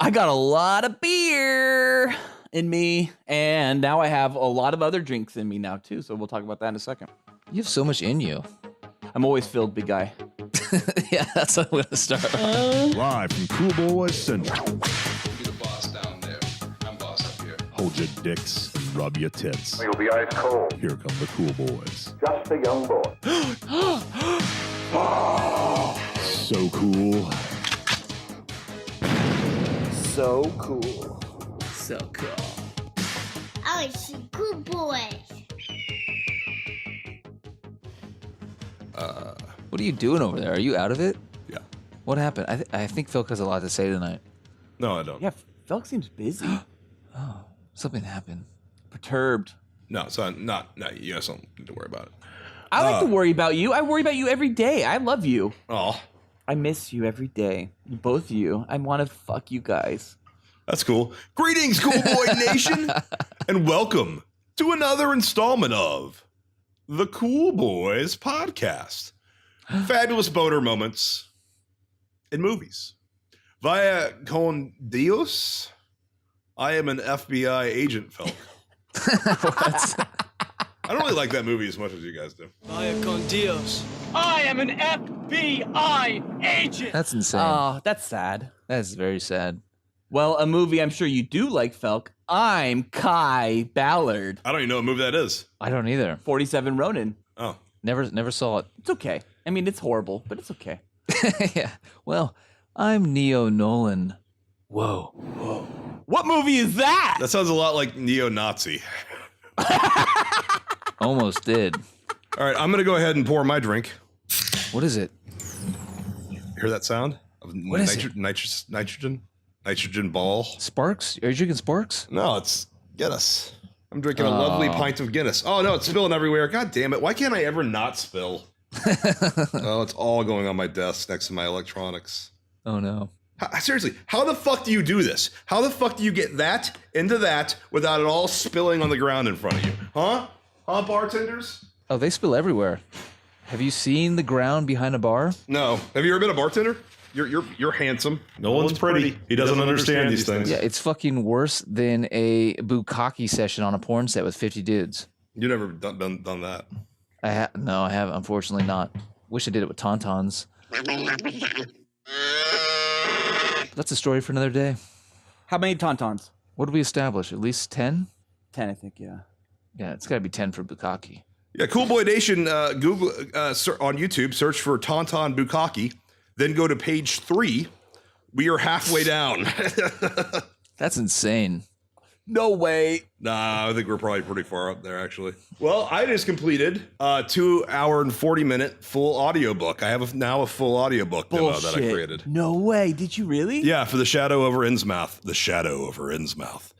I got a lot of beer in me, and now I have a lot of other drinks in me now, too. So we'll talk about that in a second. You have so much in you. I'm always filled, big guy. Yeah, that's what I'm going to start. Live from Cool Boys Central. Be the boss down there. I'm boss up here. Hold your dicks and rub your tits. You'll be ice cold. Here come the Cool Boys. Just a young boy. So cool. So cool. So cool. Oh, it's Cool Boys. What are you doing over there? Are you out of it? Yeah. What happened? I think Phil has a lot to say tonight. No, I don't. Yeah, Felk seems busy. Oh, something happened. Perturbed. No, so not you guys don't need to worry about it. I like to worry about you. I worry about you every day. I love you. Oh, I miss you every day. Both of you. I want to fuck you guys. that's cool. Greetings, Cool Boy Nation, and welcome to another installment of the Cool Boys Podcast. Fabulous Boner Moments in movies. Via con Dios, I am an FBI agent, Falk. I don't really like that movie as much as you guys do. Vaya con Dios. I am an FBI agent. That's insane. Oh, that's sad. That's very sad. Well, a movie I'm sure you do like, Felk. I'm Kai Ballard. I don't even know what movie that is. I don't either. 47 Ronin. Oh, Never saw it. It's okay. I mean, it's horrible, but it's okay. Yeah. Well, I'm Neo Nolan. Whoa. What movie is that? that sounds a lot like neo-Nazi. Almost did. All right, I'm going to go ahead and pour my drink. What is it? Hear that sound? Of What is it? Nitrogen ball? Sparks? Are you drinking Sparks? No, it's Guinness. I'm drinking a lovely pint of Guinness. Oh, no, it's spilling everywhere. God damn it. Why can't I ever not spill? Oh, it's all going on my desk next to my electronics. Oh, no. Seriously, how the fuck do you do this? How the fuck do you get that into that without it all spilling on the ground in front of you? Huh? Huh, bartenders? Oh, they spill everywhere. Have you seen the ground behind a bar? No. Have you ever been a bartender? You're handsome. No one's pretty. He doesn't understand these things. Yeah, it's fucking worse than a bukkake session on a porn set with 50 dudes. You never done that. No, I have. Unfortunately not. Wish I did it with tauntauns. That's a story for another day. How many tauntauns? What did we establish? At least 10? 10, I think, yeah. Yeah, it's got to be 10 for bukkake. Yeah, Cool Boy Nation, Google on YouTube, search for Tauntaun Bukkake, then go to page 3. We are halfway down. That's insane. No way. Nah, I think we're probably pretty far up there, actually. Well, I just completed a 2 hour and 40-minute full audiobook. I have now a full audiobook demo that I created. No way. Did you really? Yeah, for The Shadow over Innsmouth. The Shadow over Innsmouth.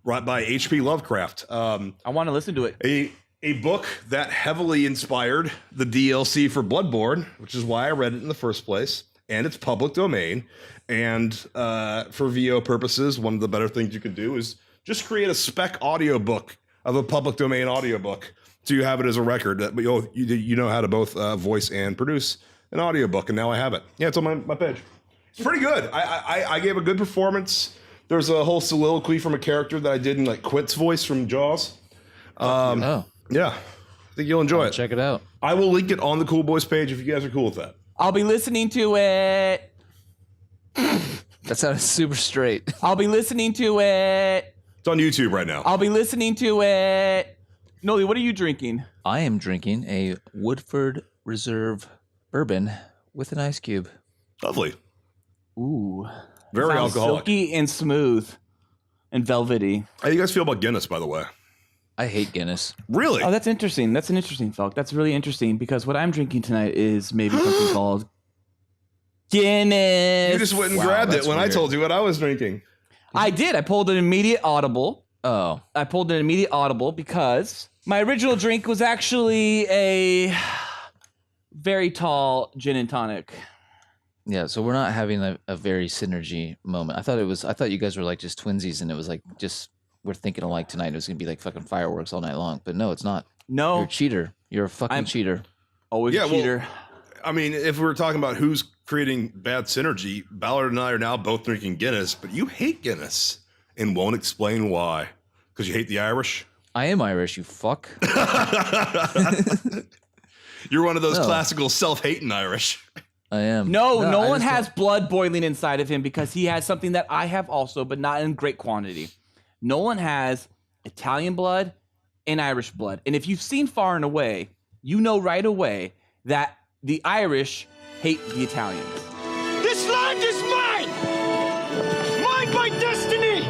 Right by H.P. Lovecraft. I want to listen to it. A book that heavily inspired the DLC for Bloodborne, which is why I read it in the first place. And it's public domain. And for VO purposes, one of the better things you could do is just create a spec audiobook of a public domain audiobook so you have it as a record. That you know how to both voice and produce an audiobook. And now I have it. Yeah, it's on my page. It's pretty good. I gave a good performance. There's a whole soliloquy from a character that I did in like Quint's voice from Jaws. Oh. Yeah, I think you'll enjoy it. Check it out. I will link it on the Cool Boys page if you guys are cool with that. I'll be listening to it. That sounded super straight. I'll be listening to it. It's on YouTube right now. I'll be listening to it. Noli, what are you drinking? I am drinking a Woodford Reserve bourbon with an ice cube. Lovely. Ooh. Very Sounds alcoholic. silky and smooth and velvety. How do you guys feel about Guinness, by the way? I hate Guinness. Really? Oh, that's interesting. That's an interesting fact. That's really interesting because what I'm drinking tonight is maybe something called Guinness. You just went and grabbed it that's when I weird. told you what I was drinking. I did. I pulled an immediate audible. Oh. I pulled an immediate audible because my original drink was actually a very tall gin and tonic. Yeah, so we're not having a very synergy moment. I thought you guys were like just twinsies and it was like just we're thinking alike tonight. It was gonna be like fucking fireworks all night long. But no, it's not. No. You're a cheater. You're a fucking cheater. Always Yeah, a cheater. I mean, if we were talking about who's creating bad synergy, Ballard and I are now both drinking Guinness, but you hate Guinness and won't explain why. Because you hate the Irish? I am Irish, you fuck. You're one of those classical self-hating Irish. I am. No one has blood boiling inside of him because he has something that I have also, but not in great quantity. Nolan has Italian blood and Irish blood. And if you've seen Far and Away, you know right away that the Irish hate the Italians. This land is mine! Mine by destiny!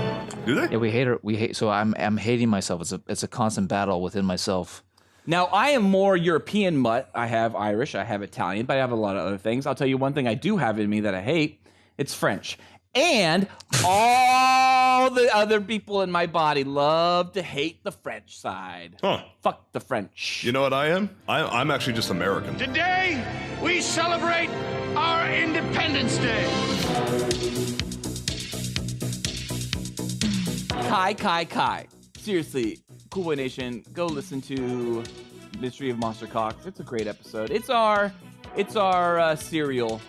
Do they? Yeah, we hate her. So I'm hating myself. It's a constant battle within myself. Now, I am more European mutt. I have Irish, I have Italian, but I have a lot of other things. I'll tell you one thing I do have in me that I hate. It's French. And all the other people in my body love to hate the French side. Huh. Fuck the French. You know what I am? I'm actually just American. Today, we celebrate our Independence Day. Kai. Seriously, Cool Boy Nation, go listen to Mystery of Monster Cocks. It's a great episode. It's our serial.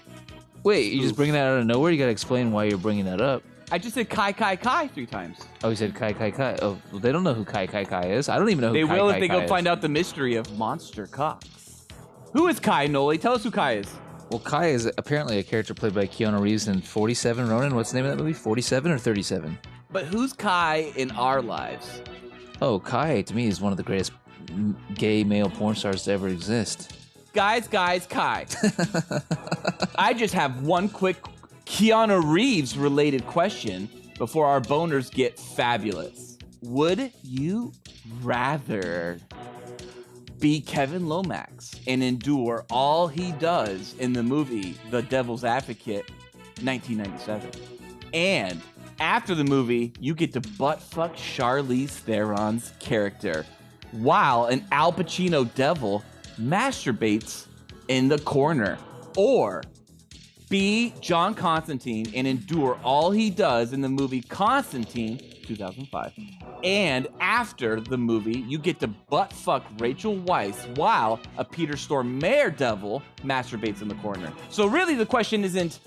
Wait, you just bringing that out of nowhere? You gotta explain why you're bringing that up. I just said Kai 3 times. Oh, you said Kai. Oh, well, they don't know who Kai is. I don't even know who They Kai will Kai if they Kai go is. find out the mystery of Monster Cocks. Who is Kai, Noli? Tell us who Kai is. Well, Kai is apparently a character played by Keanu Reeves in 47 Ronin. What's the name of that movie? 47 or 37? But who's Kai in our lives? Oh, Kai to me is one of the greatest gay male porn stars to ever exist. Guys, Kai. I just have one quick Keanu Reeves related question before our boners get fabulous. Would you rather be Kevin Lomax and endure all he does in the movie The Devil's Advocate, 1997, and after the movie, you get to butt-fuck Charlize Theron's character while an Al Pacino devil masturbates in the corner? Or be John Constantine and endure all he does in the movie Constantine, 2005. And after the movie, you get to butt-fuck Rachel Weisz while a Peter Stormare devil masturbates in the corner. So really the question isn't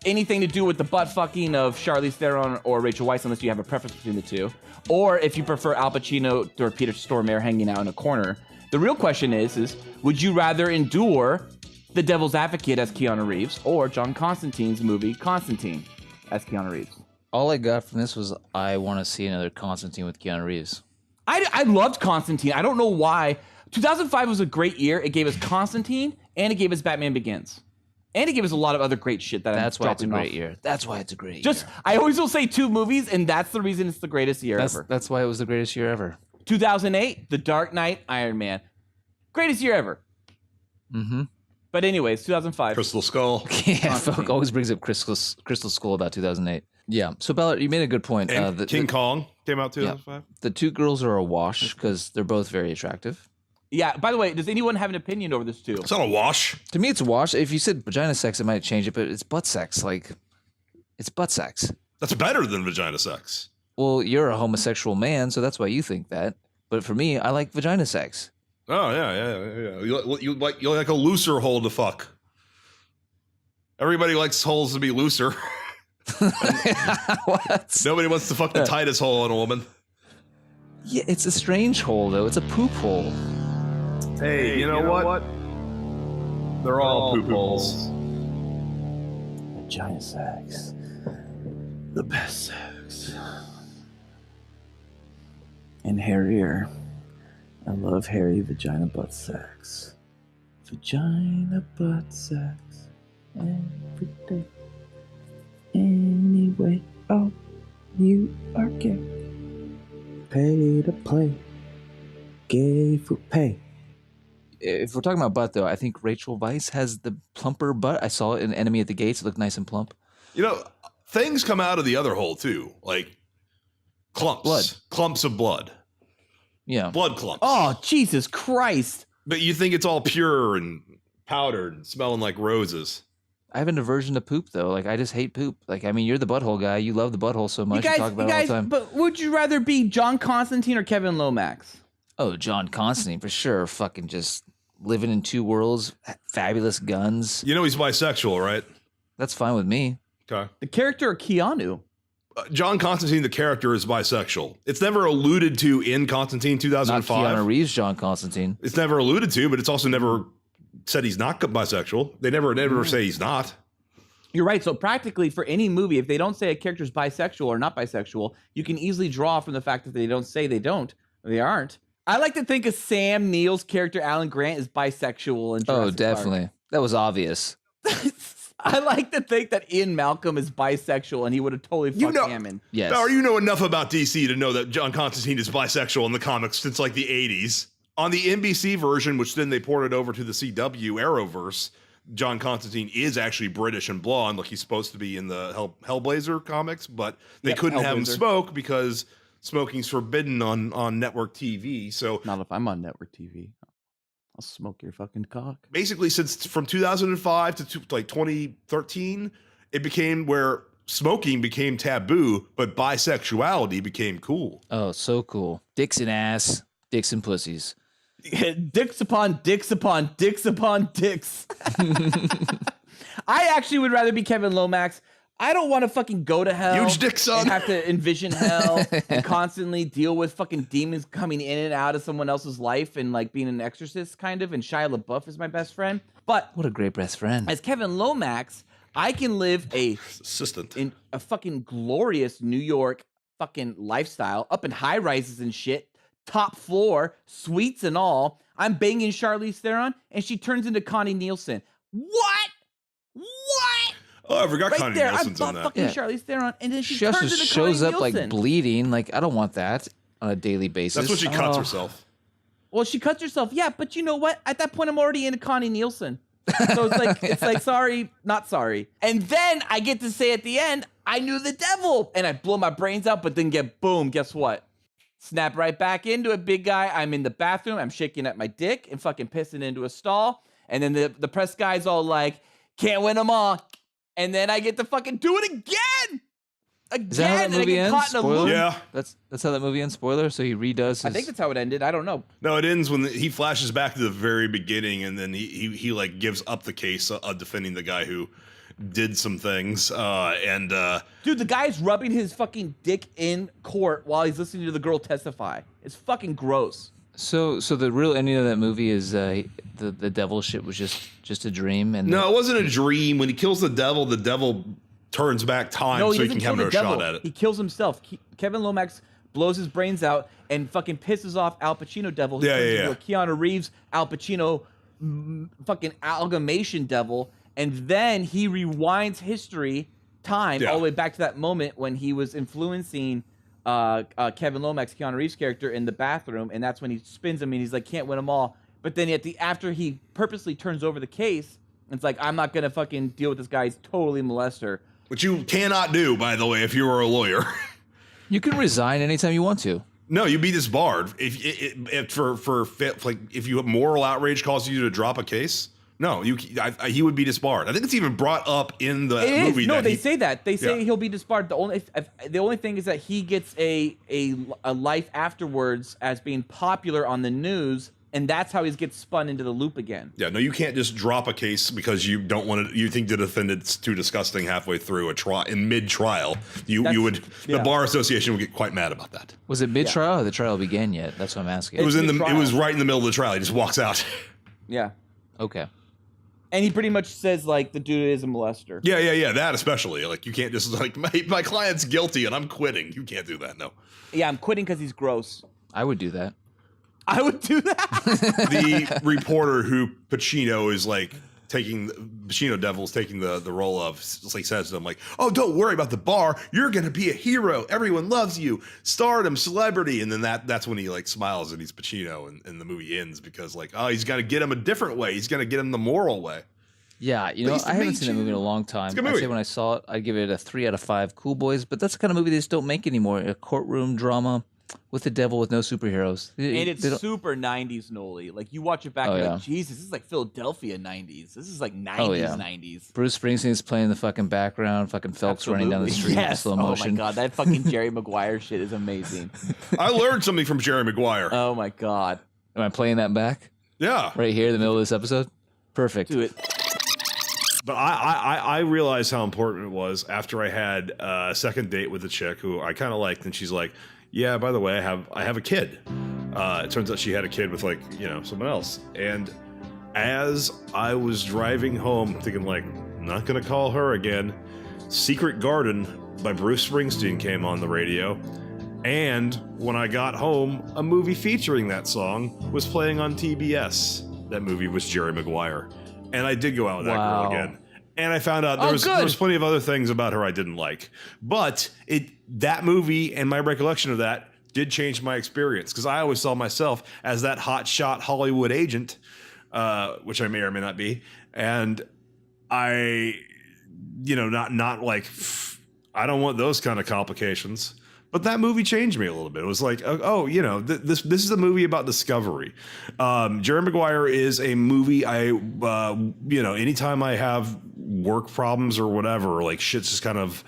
anything to do with the butt fucking of Charlize Theron or Rachel Weisz, unless you have a preference between the two, or if you prefer Al Pacino or Peter Stormare hanging out in a corner. The real question is would you rather endure The Devil's Advocate as Keanu Reeves or John Constantine's movie Constantine as Keanu Reeves? All I got from this was I want to see another Constantine with Keanu Reeves. I loved Constantine. I don't know why. 2005 was a great year. It gave us Constantine and it gave us Batman Begins. And it gave us a lot of other great shit that That's why it's a great off. year. That's why it's a great Just, year. I always will say 2 movies, and that's the reason it's the greatest year ever. That's why it was the greatest year ever. 2008, The Dark Knight, Iron Man. Greatest year ever. Mm-hmm. But anyways, 2005. Crystal Skull. Yeah, Falk always brings up Crystal Skull about 2008. Yeah. So Ballard, you made a good point. And King Kong came out 2005. The two girls are a wash because they're both very attractive. Yeah, by the way, does anyone have an opinion over this too? It's not a wash. To me, it's a wash. If you said vagina sex, it might change it, but it's butt sex. Like, it's butt sex. That's better than vagina sex. Well, you're a homosexual man, so that's why you think that. But for me, I like vagina sex. Oh yeah. You like a looser hole to fuck. Everybody likes holes to be looser. What? Nobody wants to fuck the tightest hole in a woman. Yeah, it's a strange hole, though. It's a poop hole. Hey, you know what? They're all poop holes. Vagina sex. The best sex. And hairier. I love hairy vagina butt sex. Vagina butt sex. Every day. Anyway, oh, you are gay. Pay to play. Gay for pay. If we're talking about butt, though, I think Rachel Weisz has the plumper butt. I saw it in Enemy at the Gates. It looked nice and plump. You know, things come out of the other hole too, like clumps, Blood. clumps of blood, Yeah. blood clumps. Oh, Jesus Christ. But you think it's all pure and powdered and smelling like roses. I have an aversion to poop, though. Like, I just hate poop. Like, I mean, you're the butthole guy. You love the butthole so much. You talk about it all the time. But would you rather be John Constantine or Kevin Lomax? Oh, John Constantine, for sure. Fucking just living in two worlds, fabulous guns. You know he's bisexual, right? That's fine with me. Okay. The character of Keanu. John Constantine, the character, is bisexual. It's never alluded to in Constantine Not 2005. Keanu Reeves, John Constantine. It's never alluded to, but it's also never said he's not bisexual. They never say he's not. You're right. So practically for any movie, if they don't say a character's bisexual or not bisexual, you can easily draw from the fact that they don't say they aren't. I like to think of Sam Neill's character, Alan Grant, is bisexual. In Jurassic Definitely. Park. That was obvious. I like to think that Ian Malcolm is bisexual, and he would have totally fucked Hammond. Yes. Now, you know enough about DC to know that John Constantine is bisexual in the comics since like the 80s. On the NBC version, which then they ported over to the CW Arrowverse, John Constantine is actually British and blonde, like he's supposed to be in the Hellblazer comics, but they couldn't have him smoke because smoking's forbidden on network TV. So Not if I'm on network TV. I'll smoke your fucking cock. basically, since from 2005 to like 2013, it became where smoking became taboo, but bisexuality became cool. Oh, so cool. Dicks and ass, dicks and pussies. Dicks upon dicks upon dicks upon dicks. I actually would rather be Kevin Lomax. I don't want to fucking go to hell. Huge dick, son. And have to envision hell and constantly deal with fucking demons coming in and out of someone else's life and like being an exorcist kind of. And Shia LaBeouf is my best friend. But What a great best friend. as Kevin Lomax, I can live Assistant. in a fucking glorious New York fucking lifestyle, up in high rises and shit, top floor, suites and all. I'm banging Charlize Theron, and she turns into Connie Nielsen. What? Oh, I forgot Right Connie there, Nielsen's I'm in that. fucking Yeah. Charlize Theron, and then she She turns also into shows Connie up like Nielsen. bleeding. Like, I don't want that on a daily basis. That's when she cuts herself. Well, she cuts herself, yeah, but you know what? At that point, I'm already into Connie Nielsen. So it's like sorry, not sorry. And then I get to say at the end, I knew the devil, and I blow my brains out, but then boom, guess what? Snap right back into it, big guy. I'm in the bathroom. I'm shaking at my dick and fucking pissing into a stall. And then the press guy's all like, can't win them all. And then I get to fucking do it again. Is that how that And I movie get ends? caught in a Spoiler? loop. Yeah. That's how that movie ends. Spoiler. So he redoes his. I think that's how it ended. I don't know. No, it ends when he flashes back to the very beginning, and then he like gives up the case of defending the guy who did some things. Dude, the guy's rubbing his fucking dick in court while he's listening to the girl testify. It's fucking gross. So the real ending of that movie is the devil shit was just a dream. And No, it wasn't a dream. When he kills the devil turns back time No, so he can have no shot at He it. kills himself. Kevin Lomax blows his brains out and fucking pisses off Al Pacino devil. Who turns into a Keanu Reeves, Al Pacino fucking amalgamation devil. And then he rewinds history, time, all the way back to that moment when he was influencing Kevin Lomax, Keanu Reeves' character, in the bathroom. And that's when he spins him and he's like, can't win them all. But then after he purposely turns over the case, it's like, I'm not going to fucking deal with this guy. He's totally molester. Which you cannot do, by the way, if you were a lawyer. you can resign anytime you want to. No, you'd be disbarred if you have moral outrage causes you to drop a case. No, he would be disbarred. I think it's even brought up in the movie. No, they say that. They say he'll be disbarred. The only thing is that he gets a life afterwards as being popular on the news, and that's how he gets spun into the loop again. Yeah, no, you can't just drop a case because you don't want to. You think the defendant's too disgusting halfway through a trial in mid-trial. The bar association would get quite mad about that. Was it mid-trial or the trial began yet? That's what I'm asking. It was right in the middle of the trial. He just walks out. Yeah. Okay. And he pretty much says like the dude is a molester. Yeah. That especially. Like you can't just like my client's guilty and I'm quitting. You can't do that. No. Yeah, I'm quitting because he's gross. I would do that. I would do that. The reporter who Pacino is like Pacino Devil's taking the role of, like says to him like, oh, don't worry about the bar. You're gonna be a hero. Everyone loves you. Stardom, celebrity. And then that's when he like smiles and he's Pacino and the movie ends because like, oh, he's got to get him a different way. He's gonna get him the moral way. Yeah, you know, Pleased to I haven't meet seen that movie in a long time. It's a good I'd movie. say when I saw it, I'd give it a 3 out of 5 Cool Boys, but that's the kind of movie they just don't make anymore. A courtroom drama with the devil with no superheroes. And it's super 90s Noli. Like you watch it back and you're like, Jesus, this is like Philadelphia 90s. This is like 90s 90s. Bruce Springsteen's playing the fucking background, fucking Phelps running down the street in slow motion. Oh my god, that fucking Jerry Maguire shit is amazing. I learned something from Jerry Maguire. Oh my god. Am I playing that back? Yeah. Right here in the middle of this episode. Perfect. Do it. But I realized how important it was after I had a second date with a chick who I kind of liked, and she's like, "Yeah, by the way, I have a kid." It turns out she had a kid with someone else. And as I was driving home, thinking like, not gonna call her again, "Secret Garden" by Bruce Springsteen came on the radio. And when I got home, a movie featuring that song was playing on TBS. That movie was Jerry Maguire. And I did go out with that girl again. And I found out there was plenty of other things about her I didn't like. But that movie and my recollection of that did change my experience, because I always saw myself as that hotshot Hollywood agent, which I may or may not be. And I, not like, I don't want those kind of complications. But that movie changed me a little bit. It was like, this is a movie about discovery. Jerry Maguire is a movie anytime I have work problems or whatever, like shit's just kind of,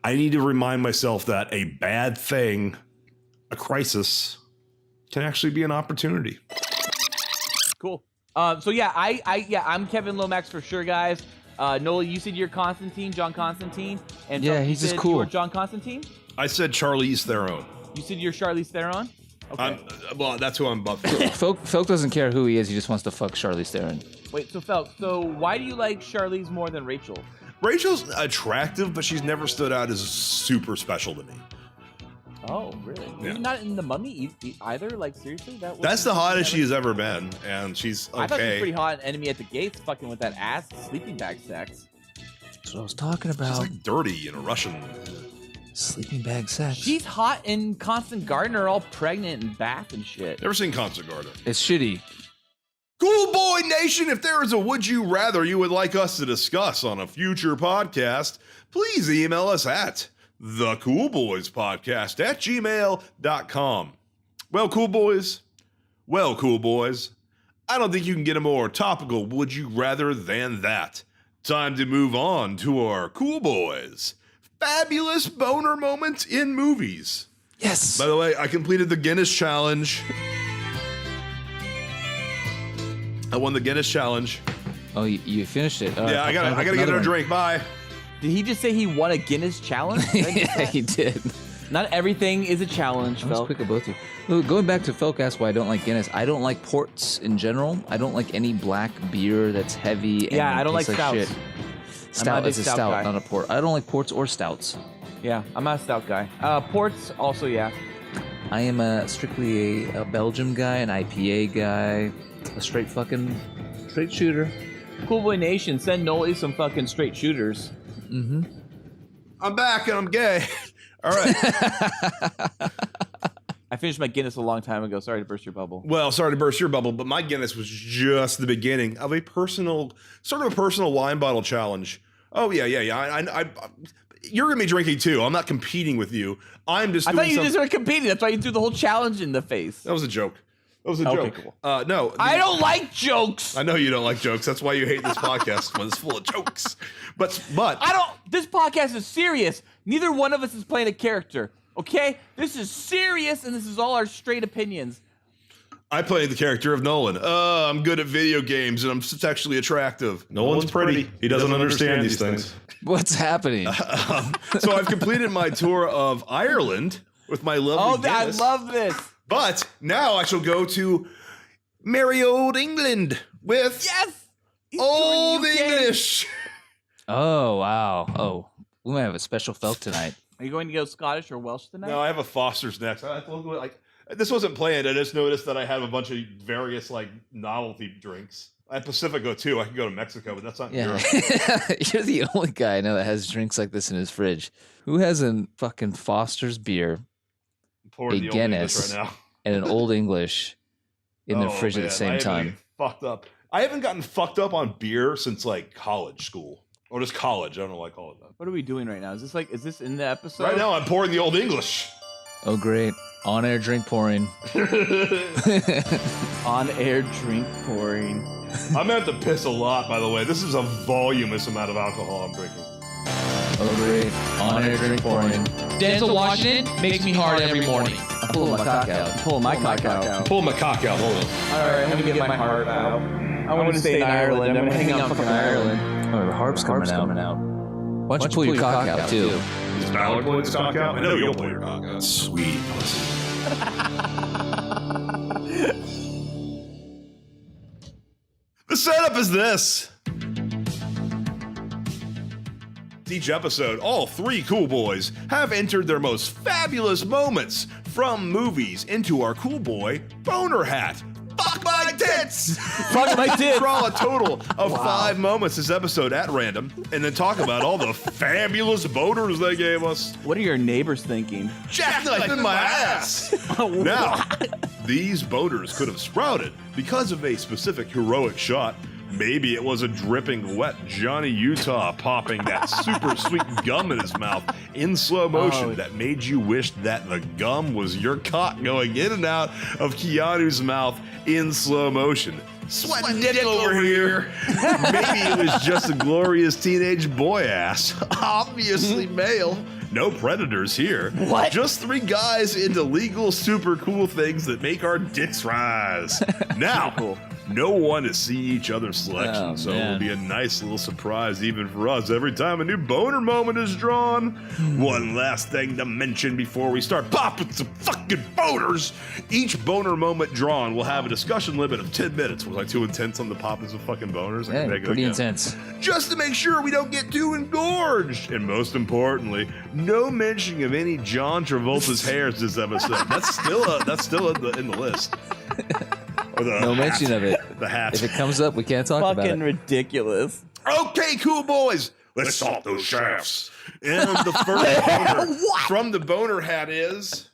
I need to remind myself that a bad thing, a crisis, can actually be an opportunity. Cool. I'm Kevin Lomax for sure, guys. Noel, you said you're Constantine, John Constantine. And yeah, Felk, he's you just said cool. You were John Constantine? I said Charlize Theron. You said you're Charlize Theron? Okay. Well, that's who I'm buff for. Felk doesn't care who he is. He just wants to fuck Charlize Theron. Wait, so Felk, why do you like Charlize more than Rachel? Rachel's attractive, but she's never stood out as super special to me. Oh, really? Yeah. You're not in The Mummy either? Like, seriously? That's the hottest she has ever been, and she's okay. I thought she was pretty hot in Enemy at the Gates, fucking with that ass sleeping bag sex. That's what I was talking about. She's like dirty in a Russian. Sleeping bag sex. She's hot in Constant Gardener, all pregnant and bath and shit. Never seen Constant Gardener. It's shitty. Cool Boy Nation, if there is a would you rather you would like us to discuss on a future podcast, please email us at thecoolboyspodcast@gmail.com. Well, cool boys, I don't think you can get a more topical would you rather than that. Time to move on to our Cool Boys Fabulous Boner Moments in Movies. Yes. By the way, I completed the Guinness Challenge. I won the Guinness Challenge. Oh, you finished it. Yeah, I gotta get another drink. Bye. Did he just say he won a Guinness challenge? Yeah, he did. Not everything is a challenge, I was Felk. quick of both of you. Look, going back to Felk asked why I don't like Guinness. I don't like ports in general. I don't like any black beer that's heavy. Yeah, and I don't like tastes stouts. shit. Stout is a stout, guy. not a port. I don't like ports or stouts. Yeah, I'm not a stout guy. Ports, also, yeah. I am strictly a Belgium guy, an IPA guy, a straight shooter. Cool Boy Nation, send Noli some fucking straight shooters. Mm-hmm. I'm back and I'm gay. All right. I finished my Guinness a long time ago. Sorry to burst your bubble. Well, sorry to burst your bubble, but my Guinness was just the beginning of a personal wine bottle challenge. Oh yeah. I you're gonna be drinking too. I'm not competing with you. I'm just. I thought you just were competing. That's why you threw the whole challenge in the face. That was a joke. Okay, joke. Cool. No, I don't like jokes. I know you don't like jokes. That's why you hate this podcast when it's full of jokes. But I don't. This podcast is serious. Neither one of us is playing a character. Okay, this is serious, and this is all our straight opinions. I played the character of Nolan. I'm good at video games, and I'm sexually attractive. Nolan's pretty. He doesn't understand these things. What's happening? So I've completed my tour of Ireland with my lovely Guinness. I love this. But now I shall go to merry old England with Old English. Oh, wow. Oh, we might have a special Felk tonight. Are you going to go Scottish or Welsh tonight? No, I have a Foster's next. This wasn't planned. I just noticed that I have a bunch of various novelty drinks. I have Pacifico too. I can go to Mexico, but that's not Europe. You're the only guy I know that has drinks like this in his fridge. Who has a fucking Foster's beer, A Guinness, right now. and an Old English in their fridge at the same time? Fucked up. I haven't gotten fucked up on beer since college school. Or just college. I don't know why I call it that. What are we doing right now? Is this in the episode? Right now I'm pouring the Old English. Oh, great. On-air drink pouring. On-air drink pouring. I'm going to have to piss a lot, by the way. This is a voluminous amount of alcohol I'm drinking. Oh, great. On-air drink pouring. Denzel Washington makes me hard every morning. pulling my cock out. Pull my cock out. Pull my cock out. Hold on. All right, let me get my heart out. I want to stay in Ireland. I'm going to hang out in fucking Ireland. Oh, the harp's coming out. Why don't you pull your cock out, too? Is Ballard pulling his cock out? I know you'll pull your cock out. Sweet pussy. The setup is this. Each episode, all three cool boys have entered their most fabulous moments from movies into our cool boy boner hat. Fuck my tits! Fuck my tits! Draw a total of 5 moments this episode at random, and then talk about all the fabulous boners they gave us. What are your neighbors thinking? Jackknife in my ass! Now, these boners could have sprouted because of a specific heroic shot. Maybe it was a dripping wet Johnny Utah popping that super sweet gum in his mouth in slow motion that made you wish that the gum was your cock going in and out of Keanu's mouth in slow motion. Sweating dick over here. Maybe it was just a glorious teenage boy ass. Obviously male. No predators here. What? Just 3 guys into legal super cool things that make our dicks rise. Now, no one to see each other's selection, so it'll be a nice little surprise even for us every time a new boner moment is drawn. One last thing to mention before we start popping some fucking boners. Each boner moment drawn will have a discussion limit of 10 minutes. Was I too intense on the popping some fucking boners? Yeah, pretty intense. Just to make sure we don't get too engorged. And most importantly, no mention of any John Travolta's hairs this episode. That's still in the list. No mention of it. The hat. If it comes up, we can't talk about it. Fucking ridiculous. Okay, cool boys. Let's salt those shafts. And the first boner from the boner hat is...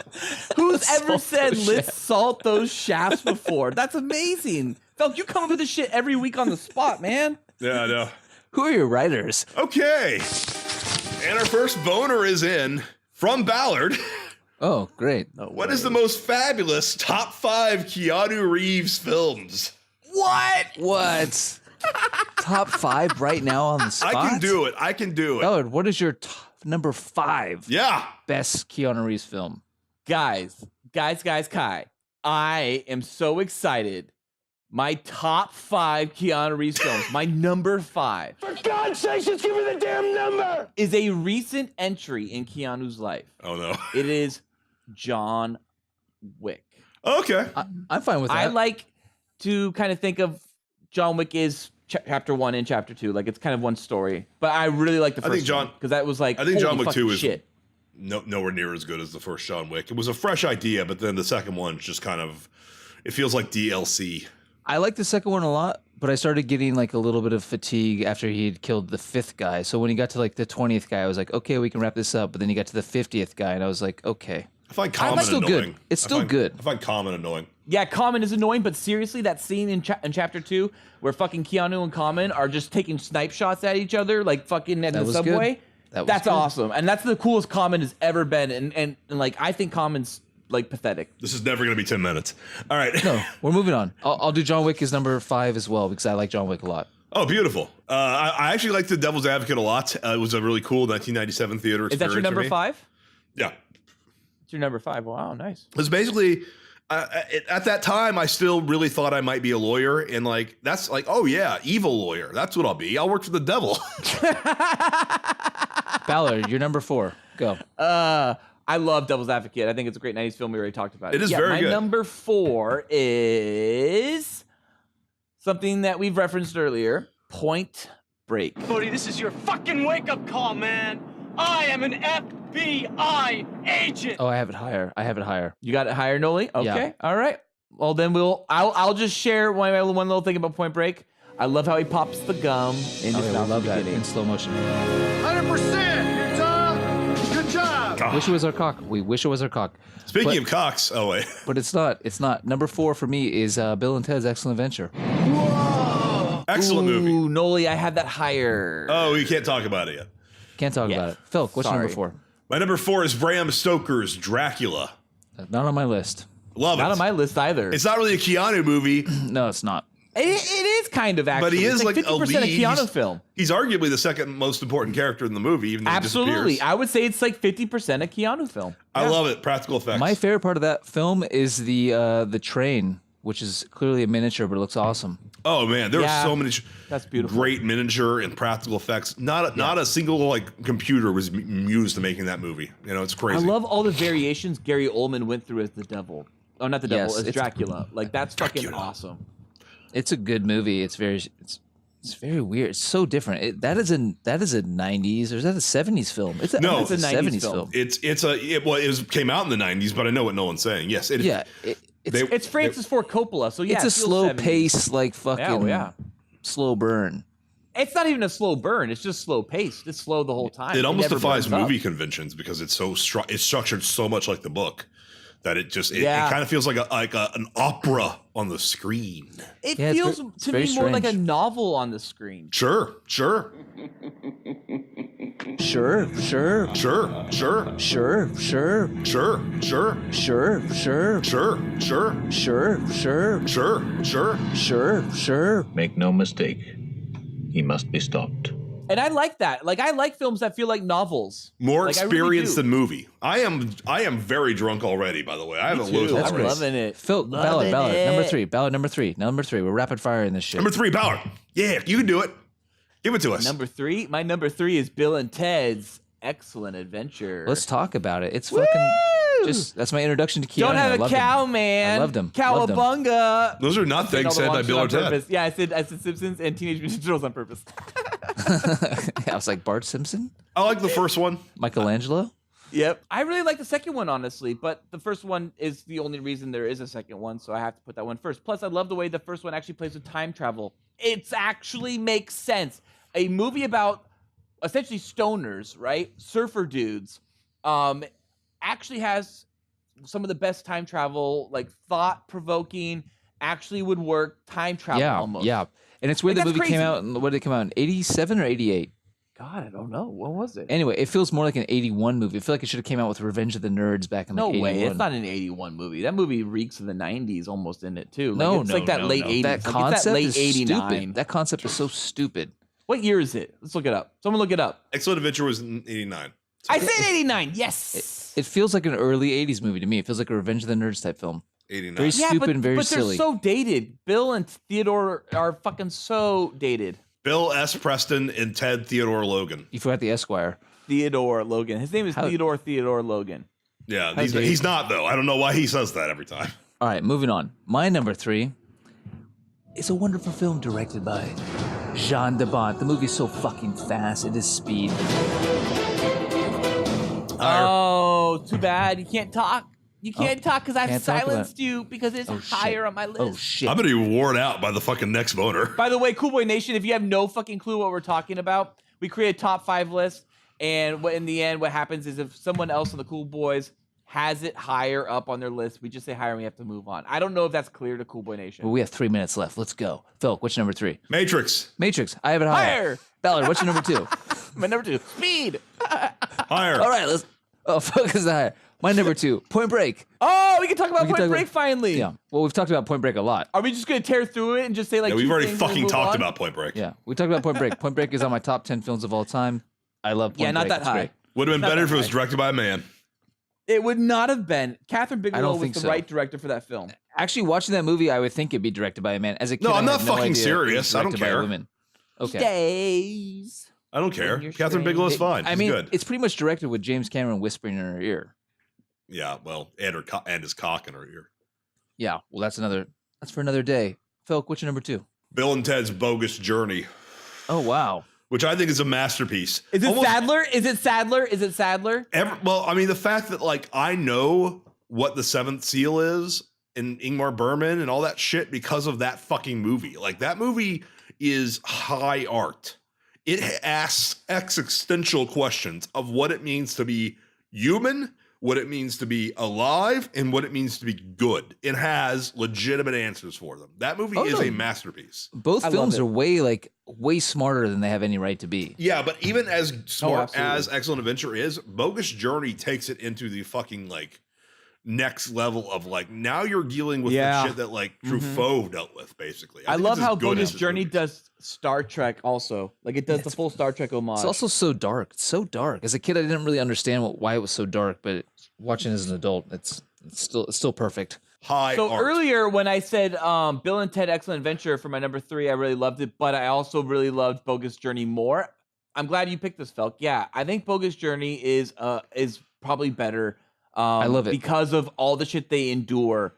Who's ever said let's salt those shafts before? That's amazing. Felk, you come up with this shit every week on the spot, man. Yeah, I know. Who are your writers? Okay. And our first boner is in from Ballard. Oh, great. What is the most fabulous top 5 Keanu Reeves films? What? Top 5 right now on the spot? I can do it. Ballard, what is your number 5 Yeah. best Keanu Reeves film? Guys, Kai. I am so excited. My top 5 Keanu Reeves films, my number 5. For God's sake, just give me the damn number! Is a recent entry in Keanu's life. Oh, no. It is John Wick. Okay. I'm fine with that. I like to kind of think of John Wick is chapter 1 and chapter 2. Like, it's kind of one story. But I really like the first one. Because that was like, I think John holy Wick 2 is shit. nowhere near as good as the first John Wick. It was a fresh idea, but then the second one just kind of, it feels like DLC. I like the second one a lot, but I started getting like a little bit of fatigue after he had killed the 5th guy. So when he got to like the 20th guy, I was like, okay, we can wrap this up. But then he got to the 50th guy, and I was like, okay. I find Common still annoying. good. It's still good. I find Common annoying. Yeah, Common is annoying, but seriously, that scene in chapter 2 where fucking Keanu and Common are just taking snipe shots at each other, like fucking in the subway. That's awesome. And that's the coolest Common has ever been. And like, I think Common's like pathetic. This is never going to be 10 minutes. All right. No, we're moving on. I'll do John Wick as number 5 as well because I like John Wick a lot. Oh, beautiful. I actually liked The Devil's Advocate a lot. It was a really cool 1997 theater experience. Is that your number 5? Yeah. It's your number 5. Wow, nice. It was basically, at that time, I still really thought I might be a lawyer. And like, that's like, oh yeah, evil lawyer. That's what I'll be. I'll work for the devil. Ballard, you're number 4. Go. I love Devil's Advocate. I think it's a great 90s film. We already talked about it. It is very good. My number 4 is something that we've referenced earlier, Point Break. Buddy, this is your fucking wake-up call, man. I am an FBI agent. Oh, I have it higher. You got it higher, Noli? Okay. Yeah. All right. Well, then I'll just share one little thing about Point Break. I love how he pops the gum in his mouth. I love that beginning. in slow motion. 100%, Utah. Good job. Wish it was our cock. We wish it was our cock. Speaking of cocks, oh wait. But it's not. It's not. Number 4 for me is Bill and Ted's Excellent Adventure. Excellent movie. Ooh, Noli, I had that higher. Oh, we can't talk about it yet. Can't talk about it. Phil, what's your number Sorry. 4? My number 4 is Bram Stoker's Dracula. Not on my list. Love it. Not on my list either. It's not really a Keanu movie, No, it's not. It is kind of actually. But he is it's like a 50% lead. a Keanu film. He's arguably the second most important character in the movie, even though he Absolutely. disappears. I would say it's like 50% a Keanu film. I love it. Practical effects. My favorite part of that film is the train, which is clearly a miniature, but it looks awesome. Oh man, there are so many that's beautiful. great miniature and practical effects. Not a single like computer was used to making that movie. You know, it's I crazy. love all the variations Gary Oldman went through as the devil. Oh, not the devil, Yes, as it's- Dracula. Like that's fucking Dracula. awesome. It's a good movie. It's very weird. It's so different. That is a 90s or is that a 70s film? It's a 90s film. It came out in the 90s, but I know what Nolan's saying. Yes, It's Francis Ford Coppola, so yeah, it's a it feels slow 70s. pace, like fucking slow burn. It's not even a slow burn. It's just slow paced. It's slow the whole time. It almost never defies burns up. movie conventions because it's it's structured so much like the book that it kind of feels like an opera on the screen. It Yeah, feels it's to very me more like a strange. novel on the screen. Sure. Sure. Sure. Sure. Sure. Sure. Sure. Make no mistake, he must be stopped. And I like that. Like I like films that feel like novels. More Like, I really experience do. than movie. I am very drunk already, by the way. I have a Me low too. tolerance. I'm loving it. Phil, Loving Ballard, it. number three. We're rapid firing this shit. Number 3, Ballard. Yeah, you can do it. Give it to us. Number 3. My number 3 is Bill and Ted's Excellent Adventure. Let's talk about it. It's fucking that's my introduction to Keanu. Don't I have a loved him. man. I loved him. Cowabunga. Those are not things said by Bill or Ted. Yeah, I said Simpsons and Teenage Mutant Ninja Turtles on purpose. I was like Bart Simpson, I like the first one. Michelangelo. Yep. I really like the second one, honestly, but the first one is the only reason there is a second one, so I have to put that one first. Plus, I love the way the first one actually plays with time travel. It actually makes sense. A movie about essentially stoners, right? Surfer dudes, actually has some of the best time travel, like thought-provoking, actually would work time travel almost. Yeah. And it's weird Like, the that's movie crazy. came out. What did it come out in? 87 or 88? God, I don't know. What was it? Anyway, it feels more like an 81 movie. I feel like it should have came out with Revenge of the Nerds back in No like 81. way. It's not an 81 movie. That movie reeks of the 90s almost in it, too. No, it's no, like that no, late no. 80s. That Like, it's concept that late is 89. stupid. That concept is so stupid. What year is it? Let's look it up. Someone look it up. Excellent Adventure was in 89. I said 89. Yes. It feels like an early 80s movie to me. It feels like a Revenge of the Nerds type film. 89. Very yeah, stupid and very but silly. they're so dated. Bill and Theodore are fucking so dated. Bill S. Preston and Ted Theodore Logan. You forgot the Esquire. Theodore Logan. His name is Theodore Logan. Yeah, he's not, though. I don't know why he says that every time. All right, moving on. My number 3 is a wonderful film directed by Jean de Bont. The movie's so fucking fast. It is speed. Oh, too bad. You can't talk. You can't talk because I've can't talk about silenced you because it's higher on my list. Oh, shit. I'm going to be worn out by the fucking next boner. By the way, Cool Boy Nation, if you have no fucking clue what we're talking about, we create a top 5 list. And in the end, what happens is if someone else on the Cool Boys has it higher up on their list, we just say higher and we have to move on. I don't know if that's clear to Cool Boy Nation. Well, we have 3 minutes left. Let's go. Phil, what's your number 3? Matrix. Matrix. I have it higher. Higher. Ballard, what's your number 2? My number 2, Speed. Higher. All right, let's. Oh, focus higher. My number 2, Point Break. Oh, we can talk about We can Point talk Break about- finally. Yeah. Well, we've talked about Point Break a lot. Are we just going to tear through it and just say like Yeah, we've two already things and fucking move talked on? about Point Break. Yeah, we talked about Point Break. Point Break is on my top 10 films of all time. I love Point Yeah, not Break. that It's high. great. Would have been Not better that if it was high. directed by a man. It would not have been. Catherine I Bigelow don't was think the so. right director for that film. Actually, watching that movie, I would think it'd be directed by a man. As a kid, No, I I'm had not no fucking idea it was serious. I don't directed by a care. woman. Okay. Days. I don't care. You're Catherine strange. Bigelow's fine. I She's mean, good. it's pretty much directed with James Cameron whispering in her ear. Yeah, well, and his cock in her ear. Yeah. Well, that's for another day. Phil, what's your number 2? Bill and Ted's Bogus Journey, Oh wow. which I think is a masterpiece. Is it Almost Sadler? Is it Sadler? Is it Sadler? well, I mean, the fact that like I know what the Seventh Seal is and Ingmar Bergman and all that shit because of that fucking movie. Like that movie is high art. It asks existential questions of what it means to be human, what it means to be alive, and what it means to be good. It has legitimate answers for them. That movie is a masterpiece. Both I love films it. are way smarter than they have any right to be. Yeah, but even as smart absolutely. as Excellent Adventure is, Bogus Journey takes it into the fucking like next level of like now you're dealing with Yeah. the shit that like Truffaut dealt with, basically. I think love it's as how good Bogus as his Journey movies. does Star Trek also. Like it does the full Star Trek homage. It's also so dark. It's so dark. As a kid, I didn't really understand why it was so dark, but watching as an adult, it's still perfect. High So art. earlier when I said Bill and Ted Excellent Adventure for my number 3, I really loved it, but I also really loved Bogus Journey more. I'm glad you picked this, Felk. Yeah, I think Bogus Journey is probably better. I love it because of all the shit they endure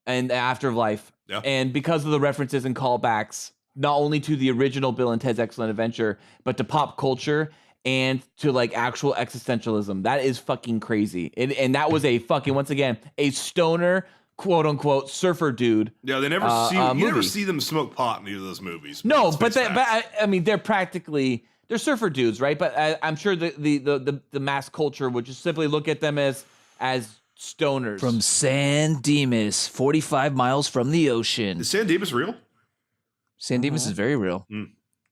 and the afterlife, and because of the references and callbacks, not only to the original Bill and Ted's Excellent Adventure, but to pop culture and to like actual existentialism. That is fucking crazy, and that was a fucking once again a stoner, quote unquote, surfer dude. Yeah, they never see you never see them smoke pot in either of those movies. No, but I mean they're surfer dudes, right? But I'm sure the mass culture would just simply look at them as stoners from San Dimas, 45 miles from the ocean. Is San Dimas real? San Dimas is very real.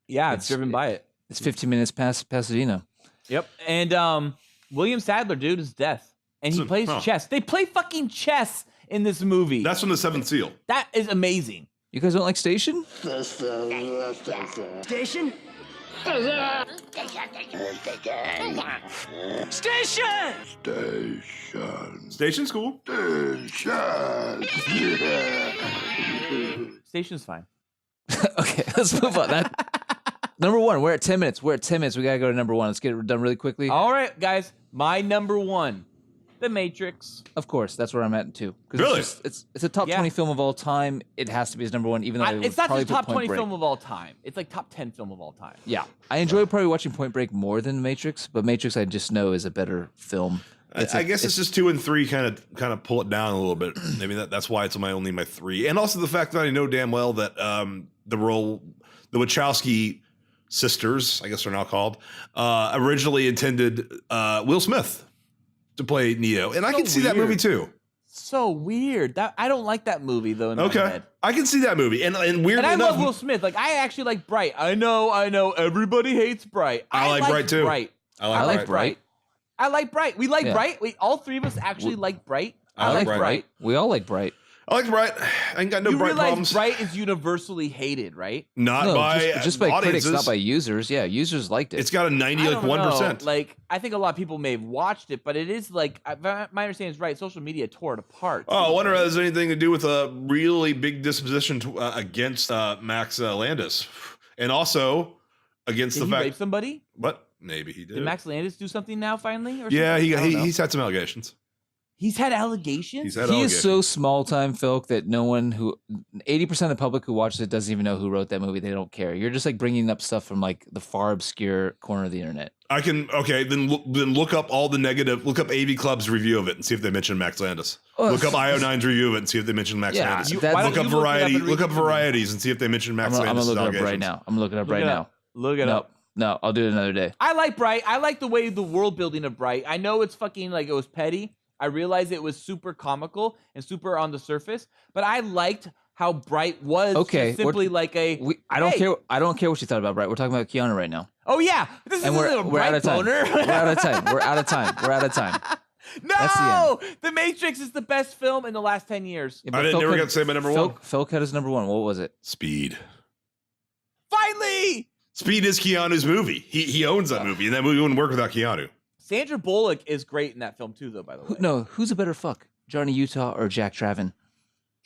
Yeah, it's driven by it. It's 15 minutes past Pasadena. Yep, and William Sadler, dude, is death, and he plays chess. They play fucking chess in this movie. That's from The Seventh Seal. That is amazing. You guys don't like Station? Station? Station! Station's cool. Station's fine. Okay, let's move on. Number 1, we're at 10 minutes. We gotta go to number 1. Let's get it done really quickly. All right, guys, my number 1, The Matrix. Of course, that's where I'm at too. Really? It's a top 20 film of all time. It has to be his number 1, even though It's not probably just top put 20 Point Break. film of all time. It's like top 10 film of all time. Yeah, I enjoy probably watching Point Break more than Matrix, but Matrix I just know is a better film. I guess it's just 2 and 3 kind of pull it down a little bit. Maybe that's why it's only my 3, and also the fact that I know damn well that the Wachowski sisters, I guess they're now called, originally intended Will Smith to play Neo, and I can see that movie too. So weird. That I don't like that movie though. In my head. I can see that movie, and weirdly And I enough, love Will Smith. Like I actually like Bright. I know. Everybody hates Bright. I like Bright too. Bright. I like Bright. I like Bright. We like Yeah. Bright. All 3 of us actually like Bright. I like Bright. We all like Bright. I like Bright. I ain't got no You Bright realize problems. Bright is universally hated, right? Not No, by just by critics, audiences. not by users. Yeah, users liked it. It's got a 91%. Like I think a lot of people may have watched it, but it is like my understanding is right. Social media tore it apart. Oh, I wonder if that has anything to do with a really big disposition against Max Landis, and also against Did the he fact. rape somebody? But maybe he did. Did Max Landis do something now finally? Or Yeah, something? I don't know. he's had some allegations. He's had allegations. He's had He allegations. is so small time, Phil, that 80% of the public who watches it doesn't even know who wrote that movie. They don't care. You're just like bringing up stuff from like the far obscure corner of the internet. I can then look up all the negative. Look up AV Club's review of it and see if they mention Max Landis. Oh, Look up IO9's review of it and see if they mention Max Yeah, Landis. why don't Look up you look it up Variety. and read Look up it to me? Varieties and see if they mention Max I'm Landis. gonna look it up right now. I'm gonna look it up right now. Look it up. No, I'll do it another day. I like Bright. I like the way the world building of Bright. I know it's fucking like it was petty. I realized it was super comical and super on the surface, but I liked how Bright was. Okay, just simply like a. I don't hey, care. I don't care what you thought about Bright. We're talking about Keanu right now, Oh yeah, this and is a we're Bright out of time. boner. We're out of time. We're out of time. We're out of time. No, the Matrix is the best film in the last 10 years. Yeah, but I didn't Phil never cut- got to say my number one. Phil cut his number 1. What was it? Speed. Finally, Speed is Keanu's movie. He owns that movie, and that movie wouldn't work without Keanu. Sandra Bullock is great in that film too, though. By the way, No, who's a better fuck, Johnny Utah or Jack Traven?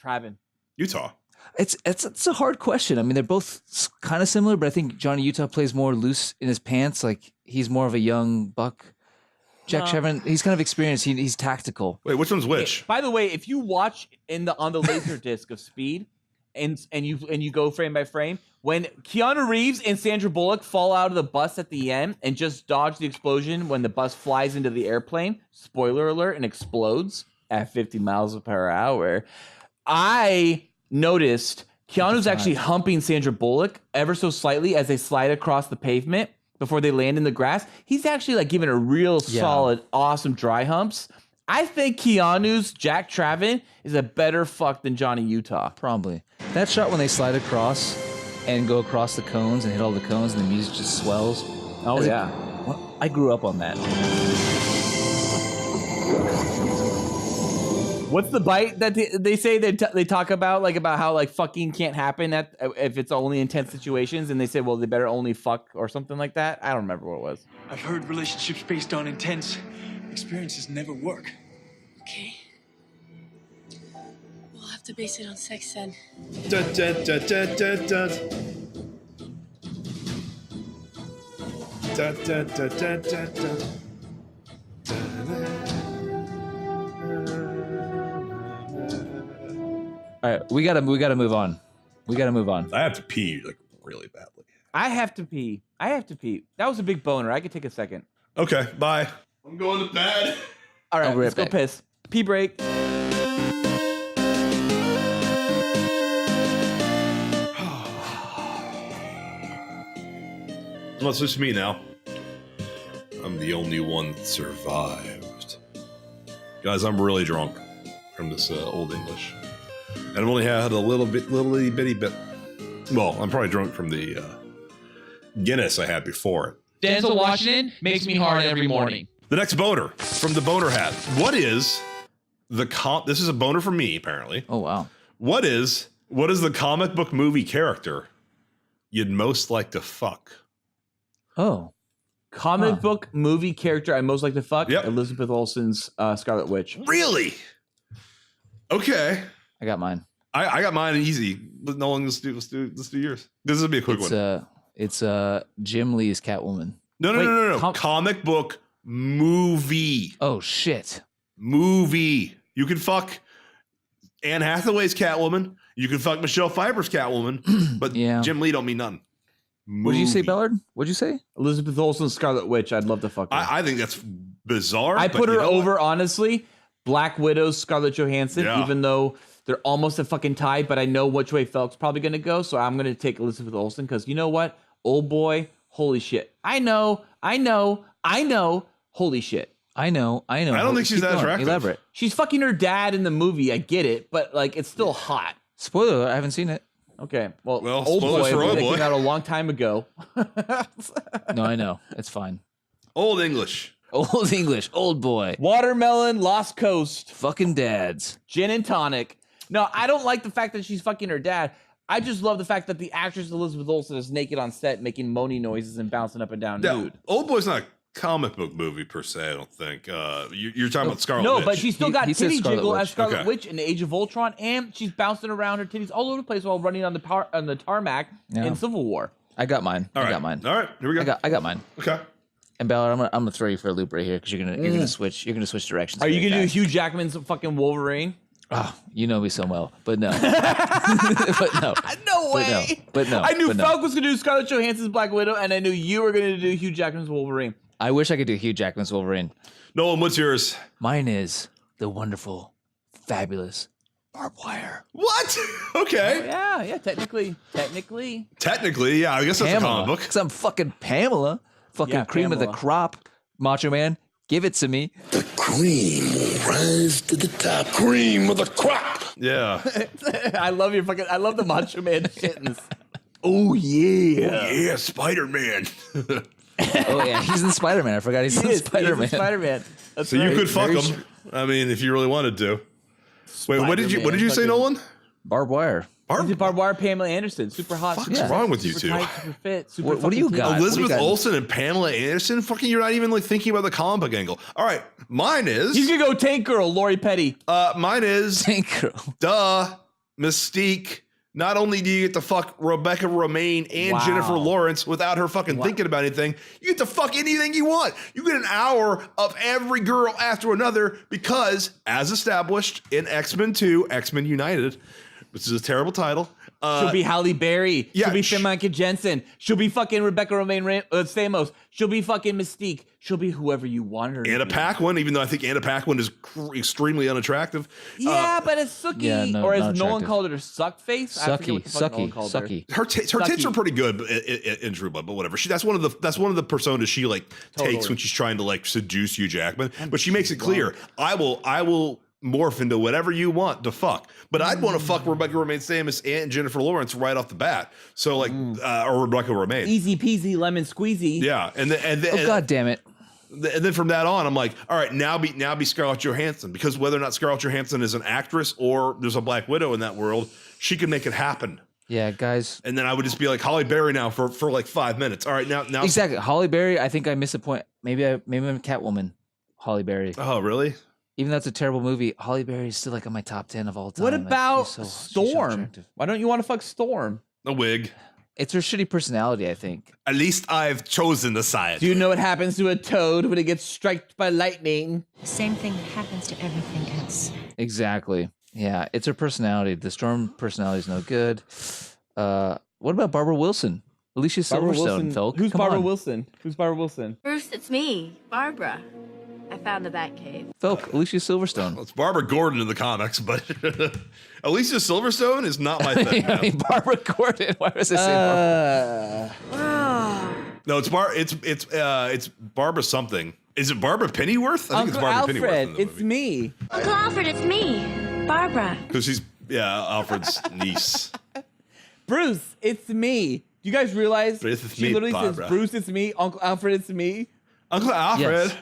Traven. Utah. It's a hard question. I mean, they're both kind of similar, but I think Johnny Utah plays more loose in his pants. Like he's more of a young buck. Jack Traven, he's kind of experienced. He's tactical. Wait, which one's which? By the way, if you watch on the laser disc of Speed, and you go frame by frame, when Keanu Reeves and Sandra Bullock fall out of the bus at the end and just dodge the explosion when the bus flies into the airplane, spoiler alert, and explodes at 50 miles per hour, I noticed Keanu's actually humping Sandra Bullock ever so slightly as they slide across the pavement before they land in the grass. He's actually like giving a real solid, awesome dry humps. I think Keanu's Jack Traven is a better fuck than Johnny Utah. Probably. That shot when they slide across and go across the cones and hit all the cones and the music just swells. Oh, yeah. I grew up on that. What's the bite that they say they talk about, like about how like fucking can't happen if it's only in tense situations, and they say, well, they better only fuck or something like that. I don't remember what it was. I've heard relationships based on intense experiences never work. Okay. We'll have to base it on sex then. Dun, dun, dun, dun, dun, dun. Dun, dun, dun, dun, dun, dun. All right, we gotta move on. We gotta move on. I have to pee like really badly. I have to pee. That was a big boner. I could take a second. Okay, bye. I'm going to bed. All right, I'll be right let's go back. piss. Pee break. Well, it's just me now. I'm the only one that survived. Guys, I'm really drunk from this Old English. And I've only had a little bitty bit. Well, I'm probably drunk from the Guinness I had before it. Denzel Washington makes me hard every morning. The next boner from the boner hat. What is the this is a boner for me, apparently. Oh, wow. What is the comic book movie character you'd most like to fuck? Oh. Comic book movie character I most like to fuck? Yep. Elizabeth Olsen's Scarlet Witch. Really? Okay. I got mine. I got mine easy, but no one. Let's do yours. This will be a quick one. It's Jim Lee's Catwoman. No. Comic book movie. Oh shit. Movie. You can fuck Anne Hathaway's Catwoman. You can fuck Michelle Pfeiffer's Catwoman, but Yeah. Jim Lee don't mean none. What did you say, Ballard? What'd you say? Elizabeth Olsen's Scarlet Witch. I'd love to fuck her. I think that's bizarre. I but put her you know over, what? honestly, Black Widow's Scarlett Johansson, Yeah. even though they're almost a fucking tie, but I know which way Felk's probably going to go, so I'm going to take Elizabeth Olsen, because you know what? Old boy, holy shit. I know, holy shit. I know. I don't think she's Keep that going. attractive. Elaborate. She's fucking her dad in the movie, I get it, but like, it's still hot. Spoiler alert, I haven't seen it. Okay, well spoilers Old Boy, for Old that Boy. came out a long time ago. No, I know. It's fine. Old English. Old English, old boy. Watermelon, Lost Coast, Fucking dads. gin and tonic. No, I don't like the fact that she's fucking her dad. I just love the fact that the actress Elizabeth Olsen is naked on set making moaning noises and bouncing up and down No, nude. Old Boy's not a comic book movie per se. I don't think. You're talking about Scarlet No, Witch. but she's still got he says titty Scarlet jiggle Witch. as Scarlet Okay. Witch in Age of Ultron, and she's bouncing around her titties all over the place while running on the tarmac Yeah. in Civil War. I got mine. All I right. got mine. All right, here we go. I got mine. Okay. And Ballard, I'm gonna throw you for a loop right here because you're gonna switch. You're gonna switch directions. Are you very gonna do fast. Hugh Jackman's fucking Wolverine? Oh, you know me so well, but no. But no. No way. But no. I knew but no. Falk was gonna do Scarlett Johansson's Black Widow, and I knew you were gonna do Hugh Jackman's Wolverine. I wish I could do Hugh Jackman's Wolverine. Nolan, what's yours? Mine is the wonderful, fabulous barbed wire. What? Okay. Yeah, technically. Technically, yeah. I guess that's a Pamela. comic book. Because I'm fucking Pamela. Fucking Yeah, cream of the Pamela. crop. Macho Man. Give it to me. Cream will rise to the top. Cream of the crop. Yeah. I love the Macho Man shit in this. Oh yeah. Yeah, Spider-Man. Oh, yeah. He's in Spider-Man. I forgot he's in Spider-Man. Spider-Man. That's So you right. could fuck Very him. I mean, if you really wanted to. Wait, what did you say, fucking- Nolan? Barbed wire. Barbed Wire, Pamela Anderson, super hot. What's super wrong with you super two? tight, super fit, super What do you fucking got? titty. Elizabeth got? Olsen and Pamela Anderson? Fucking, you're not even like thinking about the comic book angle. All right, mine is. He's gonna go Tank Girl, Lori Petty. Mine is. Tank Girl. Duh, Mystique. Not only do you get to fuck Rebecca Romaine and Wow. Jennifer Lawrence without her fucking thinking about anything, you get to fuck anything you want. You get an hour of every girl after another because, as established in X-Men 2, X-Men United, which is a terrible title. She'll be Halle Berry. yeah, She'll be Famke Jensen. She'll be fucking Rebecca Romaine Stamos. She'll be fucking Mystique. She'll be whoever you want her to Anna be. Paquin, even though I think Anna Paquin is extremely unattractive. Yeah, but it's Sookie, yeah, no, or as not Nolan attractive. called it, her suck face. I forget what the fuck Nolan called her. Sucky. Her tits Sucky. are pretty good in True Blood, but whatever. That's one of the personas she like Totally. takes when she's trying to like seduce Hugh Jackman. But she makes it clear, I will morph into whatever you want to fuck. But I'd want to fuck Rebecca Romaine Stamos and Jennifer Lawrence right off the bat. So like, or Rebecca Romaine. Easy peasy lemon squeezy. Yeah, and then Oh, God damn it. And then from that on, I'm like, all right, now be Scarlett Johansson, because whether or not Scarlett Johansson is an actress or there's a Black Widow in that world, she can make it happen. Yeah, guys. And then I would just be like Halle Berry now for like 5 minutes. All right, now Exactly. Halle Berry, I think I miss a point. Maybe I'm Catwoman. Halle Berry. Oh, really? Even though it's a terrible movie, Halle Berry is still like on my top 10 of all time. What Like, about she's so Storm? attractive. Why don't you want to fuck Storm? A wig. It's her shitty personality, I think. At least I've chosen the side. Do you know what happens to a toad when it gets struck by lightning? Same thing that happens to everything else. Exactly. Yeah, it's her personality. The Storm personality is no good. What about Barbara Wilson? Alicia Silverstone, Felk. Who's Come Barbara on. Wilson? Who's Barbara Wilson? Bruce, it's me, Barbara. I found the Batcave. Felk, Alicia Silverstone. Well, it's Barbara Gordon in the comics, but Alicia Silverstone is not my thing. I mean, Barbara Gordon. Why was I saying Barbara? No, it's Barbara something. Is it Barbara Pennyworth? I think it's Barbara Alfred, Pennyworth in the it's movie. me. Uncle Alfred, it's me, Barbara. Because she's Alfred's niece. Bruce, it's me. Do you guys realize Bruce, it's she me, literally Barbara. says, Bruce, it's me. Uncle Alfred, it's me. Uncle Alfred. Yes.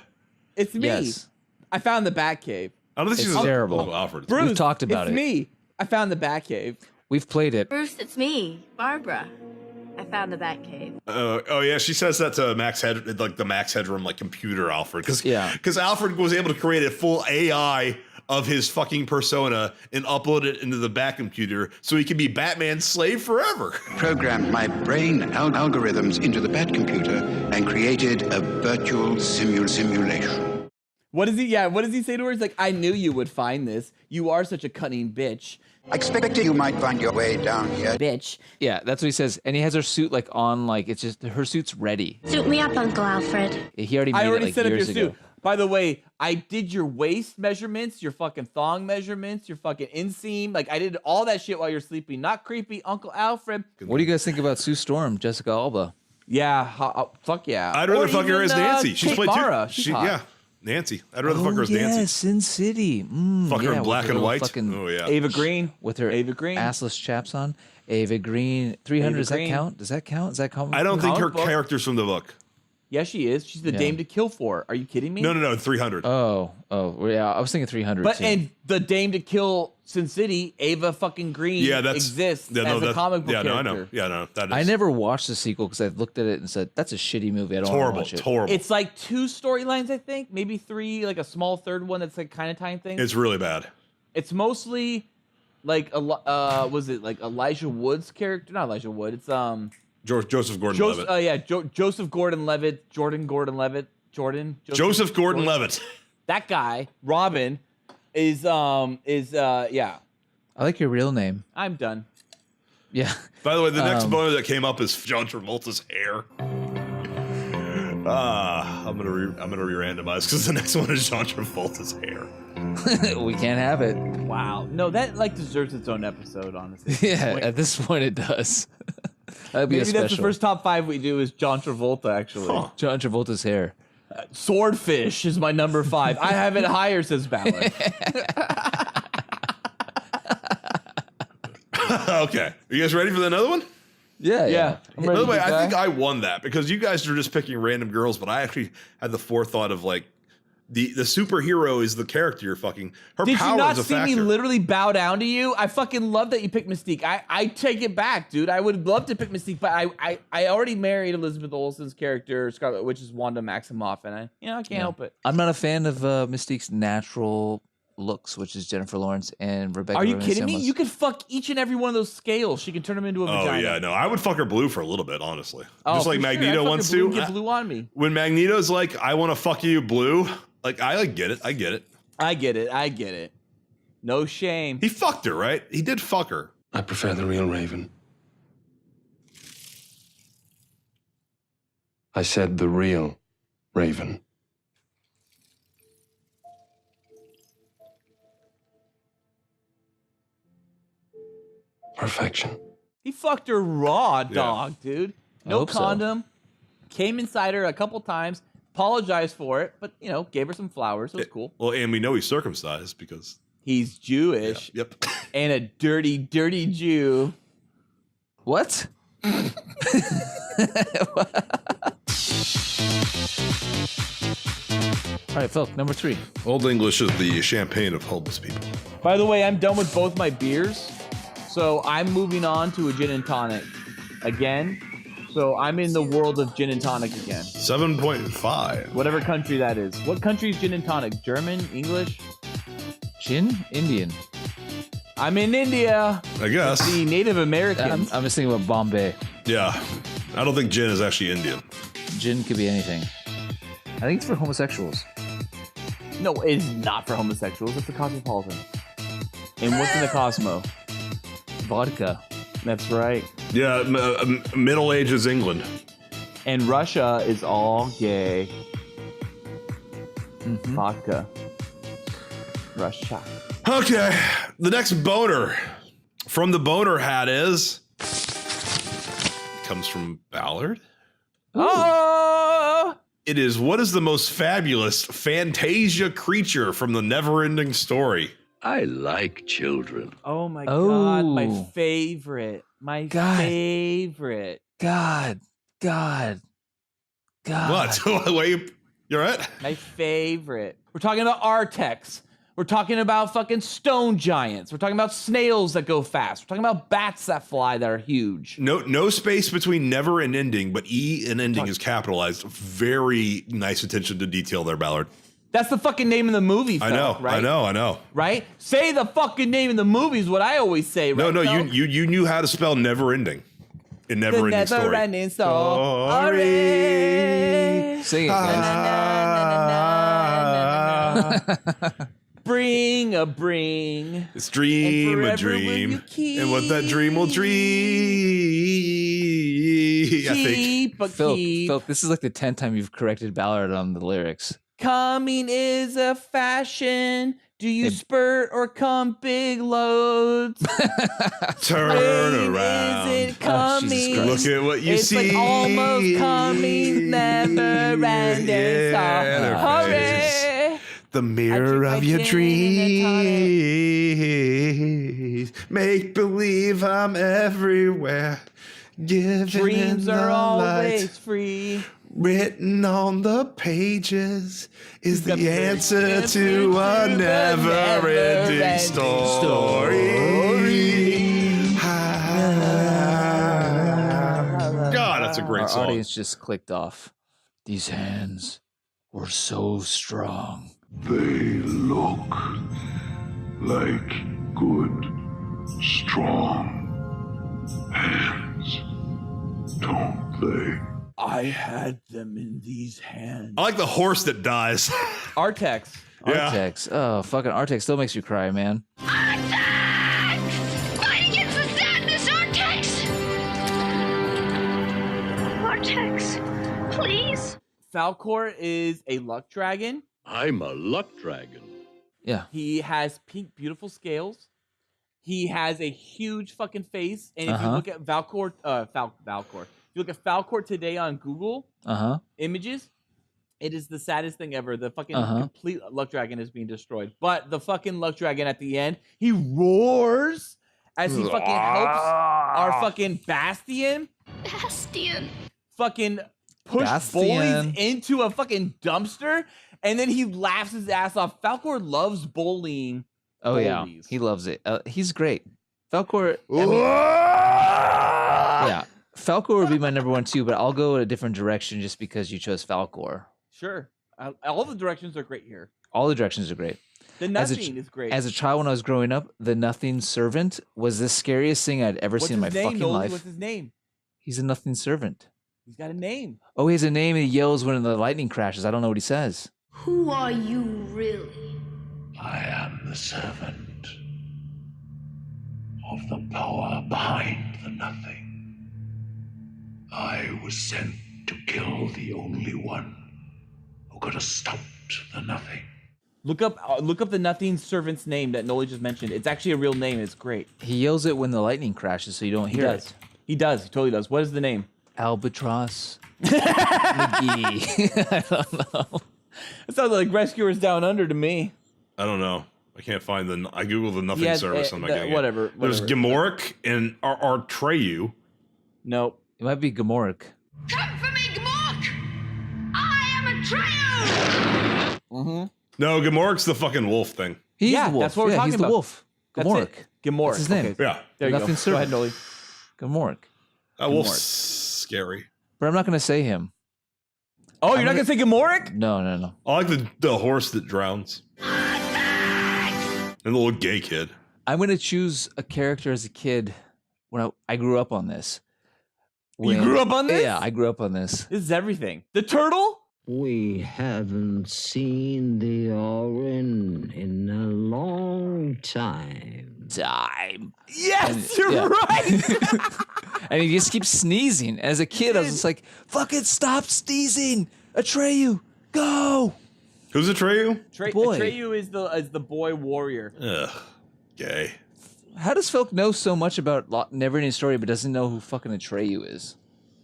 It's me. Yes. I found the Batcave. I don't think It's she's terrible. Uncle Alfred. Bruce, We've talked about it's it. me. I found the Batcave. We've played it. Bruce, it's me, Barbara. I found the Batcave. Oh yeah, she says that to Max the Max Headroom computer Alfred, because Alfred was able to create a full AI of his fucking persona and upload it into the Bat computer so he can be Batman's slave forever. Programmed my brain algorithms into the Bat computer and created a virtual simulation. What does he? Yeah, what does he say to her? He's like, I knew you would find this. You are such a cunning bitch. I expected you might find your way down here. Bitch. Yeah, that's what he says. And he has her suit on, it's just, her suit's ready. Suit me up, Uncle Alfred. He already made I already it set up your years ago. suit. By the way, I did your waist measurements, your fucking thong measurements, your fucking inseam. I did all that shit while you're sleeping. Not creepy, Uncle Alfred. What do you guys think about Sue Storm, Jessica Alba? Yeah, fuck yeah. I'd rather Or fuck her even, as Nancy. She's Kate played Mara. two. She's hot. Yeah, Nancy. I'd rather fuck her as Nancy. Sin City. Fuck her in black with her and white. fucking- Oh yeah. Ava Green. With her Ava Green. assless chaps on. Ava Green. 300, Ava does that Green. count? Does that count? Is that common? I don't think her Comic book. character's from the book. Yeah, she is. She's the Yeah. dame to kill for. Are you kidding me? No, 300. Oh, yeah. I was thinking 300. But too. and the dame to kill Sin City, Ava fucking Green, Yeah, that's exists yeah, no, as a that's, comic book yeah, character. no, I know. Yeah, no, that is I never watched the sequel because I looked at it and said, that's a shitty movie. I don't want to horrible. watch It's it. horrible. It's like 2 storylines, I think, maybe 3, like a small third one that's kind of tying things. It's really bad. It's mostly like was it like Elijah Wood's character? Not Elijah Wood. It's Joseph Gordon-Levitt. Joseph Gordon-Levitt, Jordan Gordon-Levitt, Joseph Gordon-Levitt. That guy, Robin, is yeah. I like your real name. I'm done. Yeah. By the way, the next boner that came up is John Travolta's hair. I'm gonna re-randomize because the next one is John Travolta's hair. We can't have it. Wow. No, that deserves its own episode, honestly. Yeah, at this point it does. That'd be Maybe a special. that's the first top 5 we do is John Travolta, actually. Huh. John Travolta's hair. Swordfish is my number 5. I have it higher, says Ballard. Okay. Are you guys ready for another one? Yeah. I'm By ready the way, to I die. think I won that because you guys are just picking random girls, but I actually had the forethought of the superhero is the character you're fucking. Her Did power you not is a see factor. me literally bow down to you? I fucking love that you picked Mystique. I take it back, dude. I would love to pick Mystique, but I already married Elizabeth Olsen's character, Scarlett, which is Wanda Maximoff, and I can't help it. I'm not a fan of Mystique's natural looks, which is Jennifer Lawrence and Rebecca. Are you Romijn kidding me? Stamos. You could fuck each and every one of those scales. She can turn them into a Oh vagina. yeah, no, I would fuck her blue for a little bit, honestly. Oh, Just like for sure. Magneto I'd fuck wants her blue to. and Get blue on me. When Magneto's like, I want to fuck you blue, I get it. I get it. No shame. He fucked her, right? He did fuck her. I prefer the real Raven. I said the real Raven. Perfection. He fucked her raw, dog, dude. No hope so. condom. Came inside her a couple times. Apologized for it, but gave her some flowers. It was cool. Well, and we know he's circumcised because He's Jewish. Yep. And a dirty, dirty Jew. What? All right, Phil, number 3. Old English is the champagne of homeless people. By the way, I'm done with both my beers, so I'm moving on to a gin and tonic again. So I'm in the world of gin and tonic again. 7.5. Whatever country that is. What country is gin and tonic? German? English? Gin? Indian. I'm in India. I guess. The Native Americans. I'm just thinking about Bombay. Yeah. I don't think gin is actually Indian. Gin could be anything. I think it's for homosexuals. No, it's not for homosexuals. It's a cosmopolitan. And what's in the Cosmo? Vodka. That's right. Yeah, Middle Ages England. And Russia is all gay. Mm-hmm. Vodka. Russia. Okay, the next boner from the boner hat comes from Ballard. Oh! It is, what is the most fabulous Fantasia creature from the NeverEnding story? I like children. Oh my God, my favorite. My favorite. God. What? Wait, you're right? My favorite. We're talking about Artex. We're talking about fucking stone giants. We're talking about snails that go fast. We're talking about bats that fly that are huge. No space between never and ending, but E and ending is capitalized. Very nice attention to detail there, Ballard. That's the fucking name of the movie, Phil, I know, right? I know. Right? Say the fucking name of the movie is what I always say, right? No, Phil? you knew how to spell never ending. In never ending story. Never ending story. Sing it, guys. Bring a bring. It's dream a dream. And what that dream will dream. I think. Phil, this is like the 10th time you've corrected Ballard on the lyrics. Coming is a fashion. Do you spurt or come big loads? Turn around. Is it coming? Look at what you see. It's like almost coming, never ending. Hurry. The mirror of your dreams. Make believe I'm everywhere. Dreams are always free. Written on the pages is the answer to a never-ending story. God, that's a great Our song. audience just clicked off. These hands were so strong. They look like good, strong hands, don't they? I had them in these hands. I like the horse that dies. Artex. Yeah. Artex. Oh, fucking Artex still makes you cry, man. Artex! Fight against the sadness, Artex! Artex, please. Falkor is a luck dragon. I'm a luck dragon. Yeah. He has pink, beautiful scales. He has a huge fucking face. And if you look at Falkor, Falkor. If you look at Falkor today on Google images, it is the saddest thing ever. The fucking complete luck dragon is being destroyed. But the fucking luck dragon at the end, he roars as he fucking helps our fucking Bastion. Fucking push bullies into a fucking dumpster. And then he laughs his ass off. Falkor loves bullying. Oh, yeah. He loves it. He's great. Falkor. Yeah. Falkor would be my number 1 too, but I'll go in a different direction just because you chose Falkor. Sure. All the directions are great here. All the directions are great. The Nothing is great. As a child when I was growing up, the Nothing Servant was the scariest thing I'd ever seen in my fucking life. What's his name? He's a Nothing Servant. He's got a name. Oh, he has a name and he yells when the lightning crashes. I don't know what he says. Who are you really? I am the servant of the power behind the nothing. I was sent to kill the only one who could have stopped the nothing. Look up the Nothing Servant's name that Noli just mentioned. It's actually a real name. It's great. He yells it when the lightning crashes so you don't hear it. He does. He totally does. What is the name? Albatross McGee. I don't know. It sounds like Rescuers Down Under to me. I don't know. I can't find I Googled the nothing service. I'm not getting whatever. it. There's Gamorreek and Atreyu. Nope. It might be Gamorreek. Come for me, Gamorreek! Atreyu! Mm-hmm. No, Gamorre's the fucking wolf thing. He's the wolf. That's what we're talking he's about. the wolf. Gamorre. Gamorre. That's his name. Okay. Yeah. There you Nothing go. Go ahead, Noli. Gamorre. That wolf's scary. But I'm not going to say him. Oh, you're not going to say Gamorre? No. I like the horse that drowns. And the little gay kid. I'm going to choose a character as a kid when I grew up on this. You grew up on this? Yeah, I grew up on this. This is everything. The turtle? We haven't seen the Orin in a long time. Yes, you're right. And he just keeps sneezing. As a kid, I was just like, fucking stop sneezing. Atreyu, go. Who's Atreyu? Boy. Atreyu is the boy warrior. Ugh, gay. How does Folk know so much about NeverEnding Story but doesn't know who fucking Atreyu is?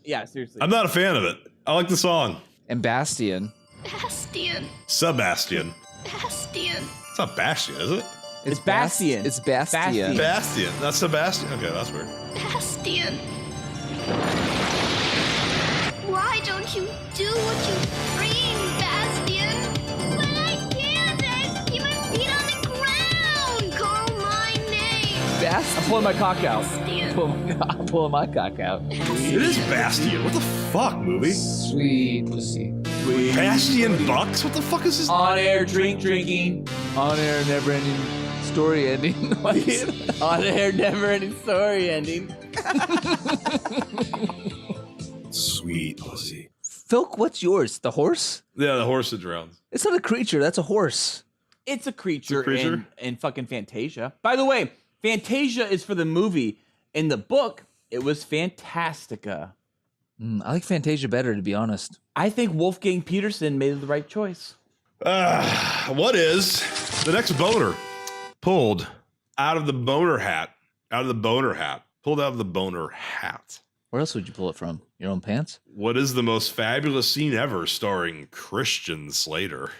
Yeah, seriously. I'm not a fan of it. I like the song. And Bastian. Bastian. Sebastian. Bastian. It's not Bastion, is it? It's Bastian. It's Bastian. Bastian. That's Sebastian. Okay, that's weird. Bastian. Why don't you do what you dream, Bastian? But I can't. I keep my feet on the ground. Call my name. Bastian. I'm pulling my cock out. I'm pulling my cock out. It is Bastion. What the fuck, movie? Sweet pussy. Bastion Bucks? What the fuck is this? On air drinking. On air, NeverEnding Story ending. On air, never-ending story ending. Sweet pussy. Filk, what's yours? The horse? Yeah, the horse that drowns. It's not a creature. That's a horse. It's a creature, It's a creature? In fucking Fantasia. By the way, Fantasia is for the movie. In the book, it was Fantastica. I like Fantasia better, to be honest. I think Wolfgang Peterson made the right choice. What is the next boner pulled out of the boner hat? Out of the boner hat. Pulled out of the boner hat. Where else would you pull it from? Your own pants? What is the most fabulous scene ever starring Christian Slater?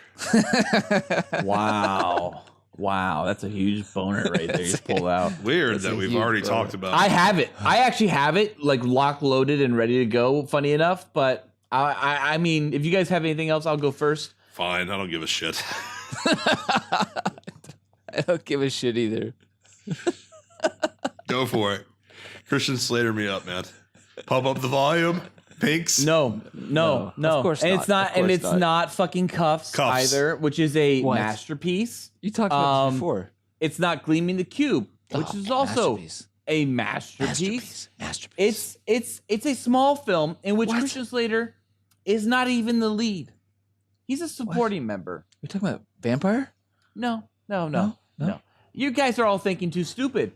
Wow, that's a huge boner right there. You just pulled out. Weird That's that a we've huge already boner. talked about. I have it. I actually have it, like lock loaded and ready to go. Funny enough, but I mean, if you guys have anything else, I'll go first. Fine, I don't give a shit. I don't give a shit either. Go for it. Christian Slater me up, man. Pump up the volume. Pinks. No. Of course and not. it's not, Of course and it's not. not fucking cuffs either, which is a What? masterpiece. You talked about this before. It's not Gleaming the Cube, which is also masterpiece. a masterpiece. Masterpiece. It's a small film in which Christian Slater is not even the lead. He's a supporting member. You're talking about vampire? No. No? You guys are all thinking too stupid.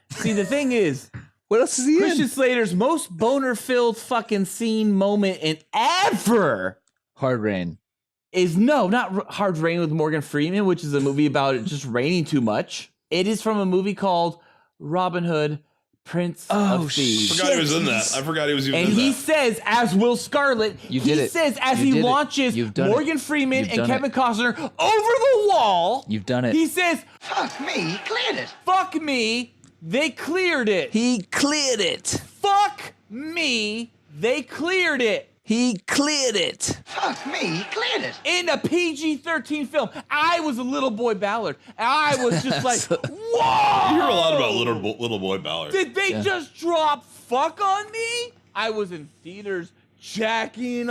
See, the thing is, What else is he Christian in? Slater's most boner-filled fucking scene moment in ever Hard Rain. is not Hard Rain with Morgan Freeman, which is a movie about it just raining too much. It is from a movie called Robin Hood, Prince of Thieves. I forgot he was in that. I forgot he was even And in he that. says, as Will Scarlett, You did he it. says as You he did it. launches You've done Morgan it. Freeman You've and done Kevin it. Costner over the wall. You've done it. He says, Fuck me, he cleared it. fuck me, they cleared it. He cleared it. Fuck me, they cleared it. He cleared it. Fuck me, he cleared it. In a PG-13 film. I was a little boy Ballard. I was just like, whoa! You hear a lot about little boy Ballard. Did they just drop fuck on me? I was in theaters jacking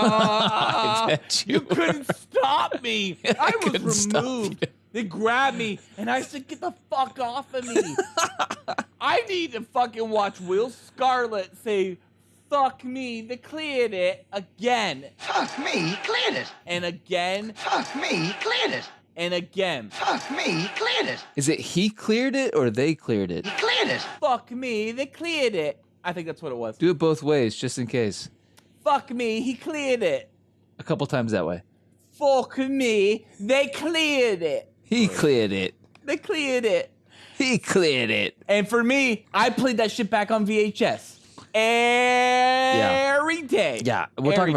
off. You couldn't stop me. I was removed. They grabbed me, and I said, get the fuck off of me. I need to fucking watch Will Scarlett say, fuck me, they cleared it again. Fuck me, he cleared it. And again. Fuck me, he cleared it. And again. Fuck me, he cleared it. Is it he cleared it or they cleared it? He cleared it. Fuck me, they cleared it. I think that's what it was. Do it both ways, just in case. Fuck me, he cleared it. A couple times that way. Fuck me, they cleared it. He cleared it. They cleared it. He cleared it. And for me, I played that shit back on VHS every day. Yeah, we're talking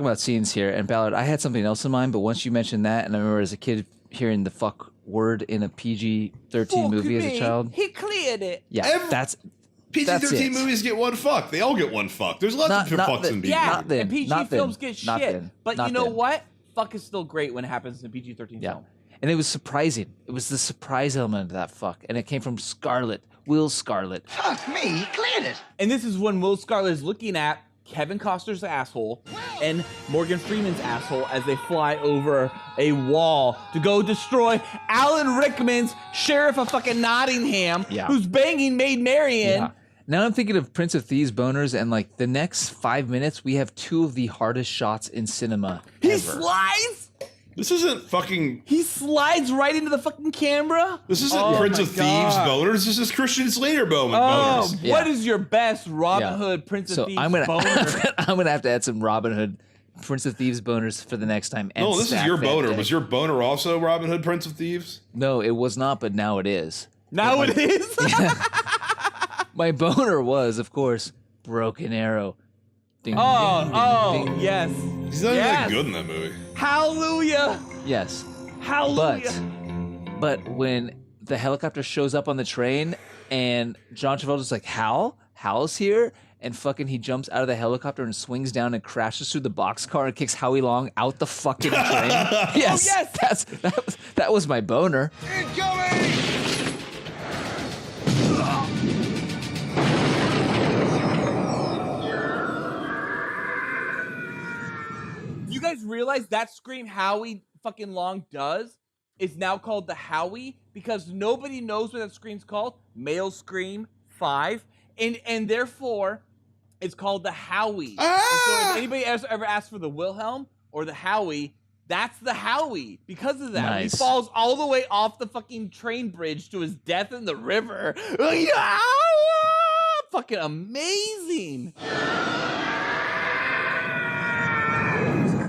about scenes here. And Ballard, I had something else in mind, but once you mentioned that, and I remember as a kid hearing the fuck word in a PG-13 movie as a child. He cleared it. Yeah, that's PG-13 movies get one fuck. They all get one fuck. There's lots of fucks in PG. Yeah, and PG films get Not shit. then. But Not you know then. what? Fuck is still great when it happens in a PG-13 film. And it was surprising. It was the surprise element of that fuck. And it came from Will Scarlett. Fuck me, he cleared it. And this is when Will Scarlett is looking at Kevin Costner's asshole and Morgan Freeman's asshole as they fly over a wall to go destroy Alan Rickman's sheriff of fucking Nottingham, who's banging Maid Marian. Yeah. Now I'm thinking of Prince of Thieves boners, and like the next 5 minutes, we have two of the hardest shots in cinema He ever. slides. This isn't fucking. He slides right into the fucking camera. This isn't Prince of Thieves boners. This is Christian Slater boners. What is your best Robin Hood Prince of Thieves boner? I'm gonna have to add some Robin Hood Prince of Thieves boners for the next time. And No, this is Stack your that boner. day. Was your boner also Robin Hood Prince of Thieves? No, it was not, but now it is. Now it is? My boner was, of course, Broken Arrow. Ding, Oh, ding, ding. yes. He's not even Yes. that good in that movie. Hallelujah. Yes. Hallelujah. But when the helicopter shows up on the train and John Travolta's like, Hal's here? And fucking he jumps out of the helicopter and swings down and crashes through the boxcar and kicks Howie Long out the fucking train. Yes. Oh, yes. That was my boner. You guys realize that scream Howie fucking Long does is now called the Howie because nobody knows what that scream's called. Male scream 5, and therefore it's called the Howie. And so if anybody ever asks for the Wilhelm or the Howie, that's the Howie because of that. Nice. He falls all the way off the fucking train bridge to his death in the river. Fucking amazing.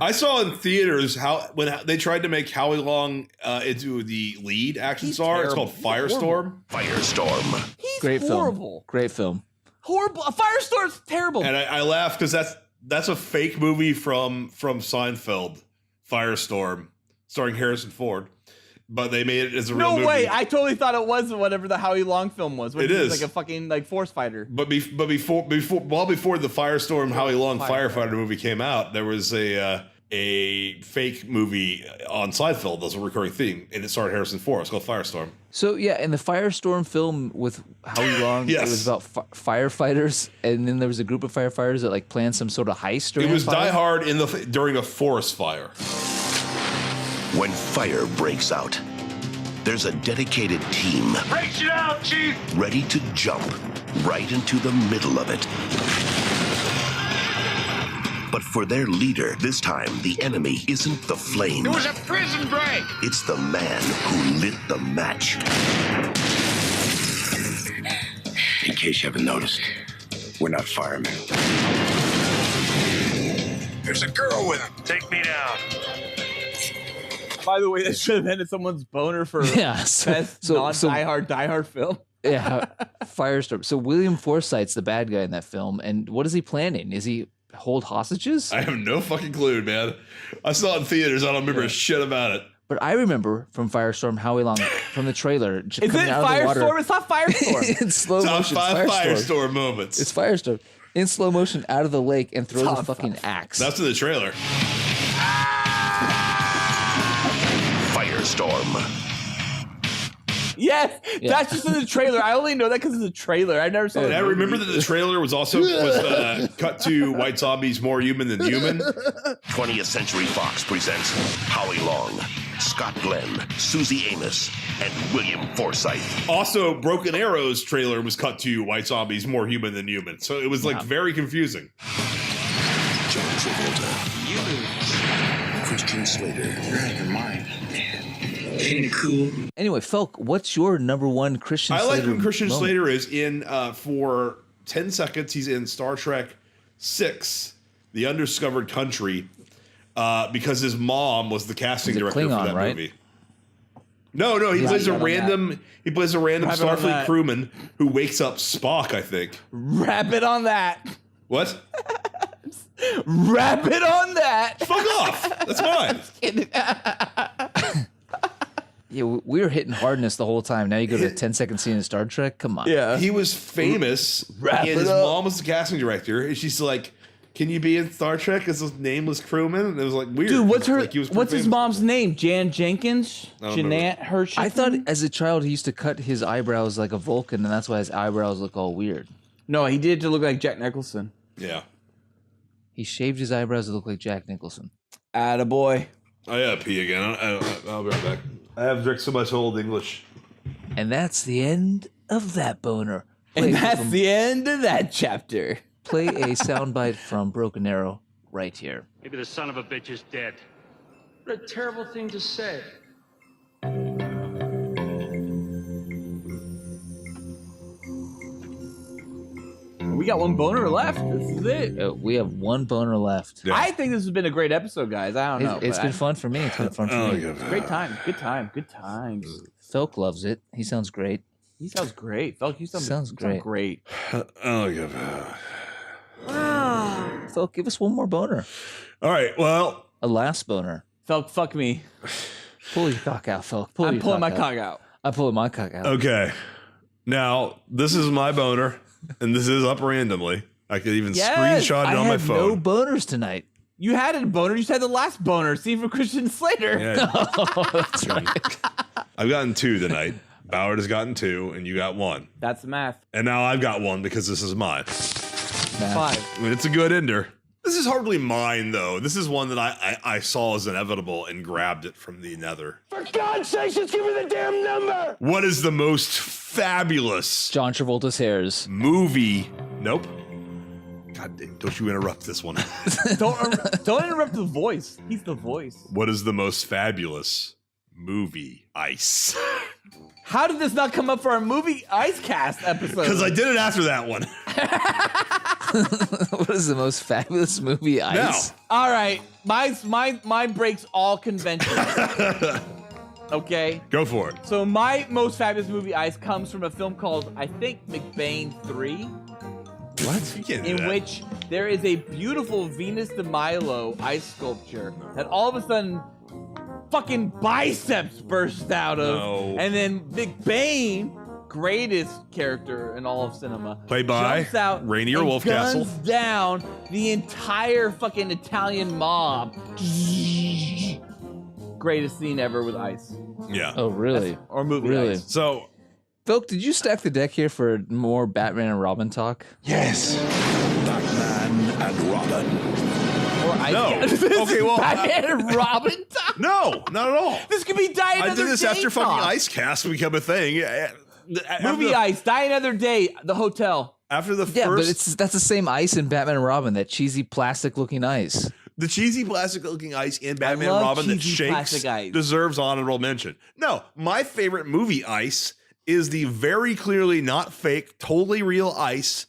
I saw in theaters when they tried to make Howie Long into the lead action star. It's called Firestorm. Firestorm. He's Great horrible. film. Great film. Horrible. Firestorm's terrible. And I laughed because that's a fake movie from Seinfeld, Firestorm, starring Harrison Ford. But they made it as a real movie. No way! I totally thought it was whatever the Howie Long film was. When It he was is. like a fucking force fighter. But before the Firestorm Howie Long firefighter movie came out, there was a fake movie on Seinfeld that was a recurring theme, and it starred Harrison Ford. It's called Firestorm. So yeah, in the Firestorm film with Howie Long, Yes. it was about firefighters, and then there was a group of firefighters that like planned some sort of heist. It was Die Hard. Hard during a forest fire. When fire breaks out, there's a dedicated team Breaks it out, Chief! ready to jump right into the middle of it. But for their leader, this time the enemy isn't the flame. It was a prison break! It's the man who lit the match. In case you haven't noticed, we're not firemen. There's a girl with him. Take me down. By the way, that should have ended someone's boner for Yeah, best non-Die Hard film. Yeah, Firestorm. So William Forsythe's the bad guy in that film, and what is he planning? Is he hold hostages? I have no fucking clue, man. I saw it in theaters. I don't remember a shit about it. But I remember from Firestorm Howie Long from the trailer. Is it coming out of the water. Firestorm? It's not Firestorm. In slow Top motion. 5 Firestorm. Firestorm moments. It's Firestorm in slow motion out of the lake and throws a fucking axe. That's in the trailer. Firestorm. Yes, that's just in the trailer. I only know that because it's a trailer. I never saw it. And I remember that the trailer was also cut to White Zombies More Human Than Human. 20th Century Fox presents Howie Long, Scott Glenn, Susie Amos, and William Forsythe. Also, Broken Arrow's trailer was cut to White Zombies More Human Than Human. So it was very confusing. John Travolta. You. Christian Slater. You're out of your mind. Ain't it cool? Anyway, Felk, what's your number one Christian Slater? I like when Christian moment? Slater is in for 10 seconds. He's in Star Trek 6, The Undiscovered Country, because his mom was the casting He's a director Klingon, for that right? movie. No, he plays a random. He plays a random Wrap it on Starfleet that. crewman who wakes up Spock. I think. Wrap it on that. What? Wrap it on that. Fuck off. That's fine. Yeah, We were hitting hardness the whole time. Now you go to a 10-second scene in Star Trek? Come on. Yeah. He was famous. Wrap and it his up. mom was the casting director. And she's like, can you be in Star Trek as a nameless crewman? And it was like weird. Dude, what's her? Like, he was pretty what's his famous. mom's name? Jan Jenkins? I don't know. Jeanette Hirsch? I thought as a child he used to cut his eyebrows like a Vulcan, and that's why his eyebrows look all weird. No, he did it to look like Jack Nicholson. Yeah. He shaved his eyebrows to look like Jack Nicholson. Attaboy. I gotta pee again. I'll be right back. I have drank so much old English. And that's the end of that boner. And that's the end of that chapter. Play a soundbite from Broken Arrow right here. Maybe the son of a bitch is dead. What a terrible thing to say. We got one boner left. This is it. We have one boner left. I think this has been a great episode, guys. I don't know. It's been fun for me. It's been fun for me. Great time. Good time. Good times. Felk loves it. He sounds great. He sounds great. Felk, you sound great. Felk, give us one more boner. All right. Well, a last boner. Felk, fuck me. Pull your cock out, Felk. I'm pulling my cock out. I'm pulling my cock out. Okay. Now, this is my boner, and this is up randomly. I could even screenshot it on my phone. No boners tonight. You had a boner. You just had the last boner. See from Christian Slater. Yeah. That's right. I've gotten 2 tonight. Ballard has gotten 2, and you got 1. That's the math. And now I've got 1 because this is mine. 5. I mean, it's a good ender. This is hardly mine, though. This is one that I saw as inevitable and grabbed it from the nether. For God's sake, just give me the damn number! What is the most fabulous John Travolta's hairs movie? Nope. God damn, don't you interrupt this one. Don't interrupt the voice. He's the voice. What is the most fabulous movie ice? How did this not come up for our movie Ice Cast episode? Because I did it after that one. What is the most fabulous movie ice? Now. All right. Mine breaks all conventions. Okay? Go for it. So my most fabulous movie ice comes from a film called, I think, McBain 3. What? You can't do in that. which there is a beautiful Venus de Milo ice sculpture that all of a sudden fucking biceps burst out of. No. And then McBain, greatest character in all of cinema, Played by jumps out Rainier and Wolfcastle. guns down the entire fucking Italian mob. Greatest scene ever with ice. Yeah. Oh, really? Or movie Really? ice. So, Felk, did you stack the deck here for more Batman and Robin talk? Yes. Batman and Robin. Or ice No. Cast. Okay, well, Batman and Robin talk? no, not at all. This could be Die Another I did this Day after talk. fucking Ice Cast become a thing. Movie Ice, Die Another Day, The Hotel. After the Yeah, first, but that's the same ice in Batman and Robin, that cheesy plastic-looking ice. the cheesy plastic-looking ice in Batman love and Robin that cheesy shakes plastic ice. deserves honorable mention. No, my favorite movie ice is the very clearly not fake, totally real ice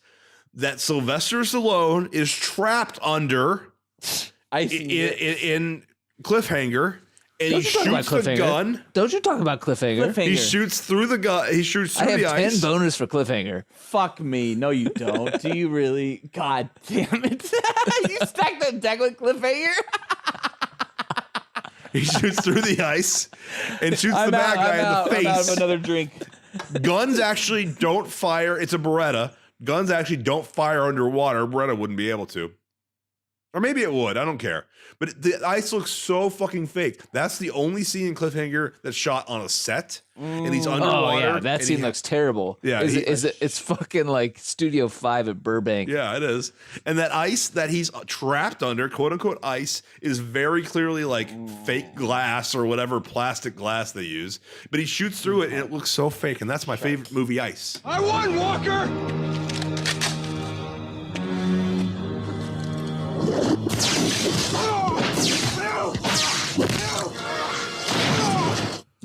that Sylvester Stallone is trapped under in Cliffhanger, and Don't he you talk about shoots the Cliffhanger. gun. Don't you talk about Cliffhanger? Cliffhanger. He shoots through the gun. He shoots I through have the 10 ice. boners for Cliffhanger. Fuck me. No, you don't. Do you really? God damn it. You stacked the deck with Cliffhanger? He shoots through the ice and shoots I'm the out, bad guy I'm in out, the I'm out face. of another drink. Guns actually don't fire. It's a Beretta. Guns actually don't fire underwater. Beretta wouldn't be able to. Or maybe it would. I don't care. But the ice looks so fucking fake. That's the only scene in Cliffhanger that's shot on a set. And he's underwater. Oh, yeah, that and scene he- looks terrible. Yeah, It's fucking like Studio 5 at Burbank. Yeah, it is. And that ice that he's trapped under, quote unquote ice, is very clearly like fake glass or whatever plastic glass they use. But he shoots through it and it looks so fake. And that's my favorite movie, Ice. I won, Walker!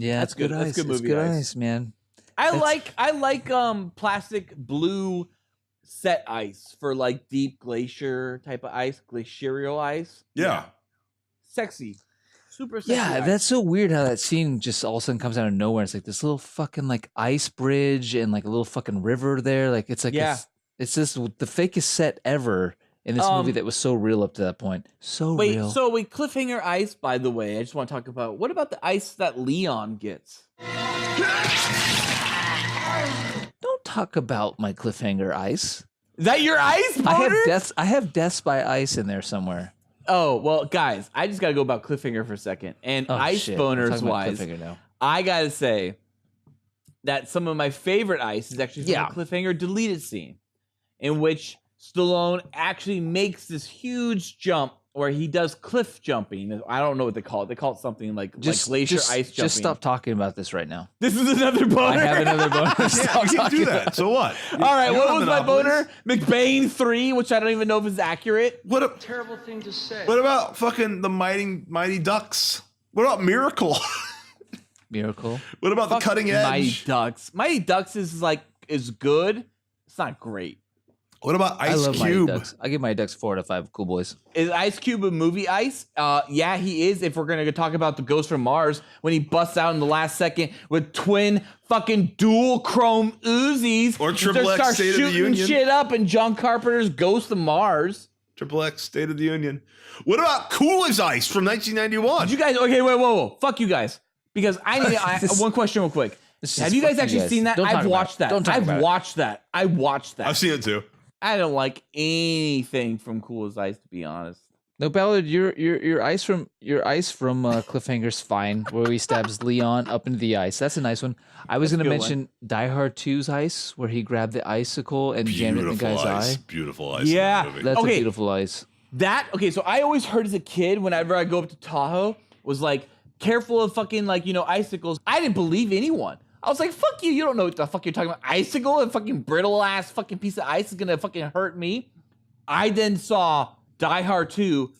Yeah, That's it's good good. ice. That's good It's movie good ice. ice, man. I like plastic blue set ice for like deep glacier type of ice, glacial ice. Yeah. Sexy. Super sexy. Yeah, ice. that's so weird how that scene just all of a sudden comes out of nowhere. It's like this little fucking like ice bridge and like a little fucking river there. Like it's like Yeah. it's just the fakest set ever in this movie that was so real up to that point. So real. So Cliffhanger ice, by the way, I just want to talk about what about the ice that Leon gets? Don't talk about my cliffhanger ice. Is that your ice, Boner? I have deaths by ice in there somewhere. Oh, well, guys, I just got to go about cliffhanger for a second. And ice boners wise, I got to say that some of my favorite ice is actually from the cliffhanger deleted scene, in which Stallone actually makes this huge jump where he does cliff jumping. I don't know what they call it. They call it something like glacier ice jumping. Just stop talking about this right now. This is another boner. I have another boner. Yeah, you can do that. So what? All right, what was my boner? McBain 3, which I don't even know if is accurate. What a Terrible thing to say. What about fucking the Mighty Ducks? What about Miracle? Miracle. What about the Cutting Edge? Mighty Ducks. Mighty Ducks is good. It's not great. What about Ice I love Mighty Cube? Ducks. I give Mighty Ducks 4 out of 5. Cool boys. Is Ice Cube a movie ice? Yeah, he is. If we're gonna talk about the Ghost from Mars, when he busts out in the last second with twin fucking dual chrome Uzis, Or Triple X starts State of the shooting Union. shit up in John Carpenter's Ghost of Mars. Triple X State of the Union. What about Cool as Ice from 1991? Did you guys? Okay, whoa. Fuck you guys, because I need one question real quick. Have you guys actually seen that? I've watched that. I've watched that. I've seen it too. I don't like anything from Cool as Ice, to be honest. No, Ballard, your ice from Cliffhanger's fine, where he stabs Leon up into the ice. That's a nice one. I was going to mention Die Hard 2's ice, where he grabbed the icicle and jammed it in the guy's eye. Beautiful ice. Yeah, in the movie. That's a beautiful ice. So I always heard as a kid, whenever I go up to Tahoe, was like, careful of fucking icicles. I didn't believe anyone. I was like, fuck you, you don't know what the fuck you're talking about. Icicle, a fucking brittle ass fucking piece of ice is gonna fucking hurt me. I then saw Die Hard 2,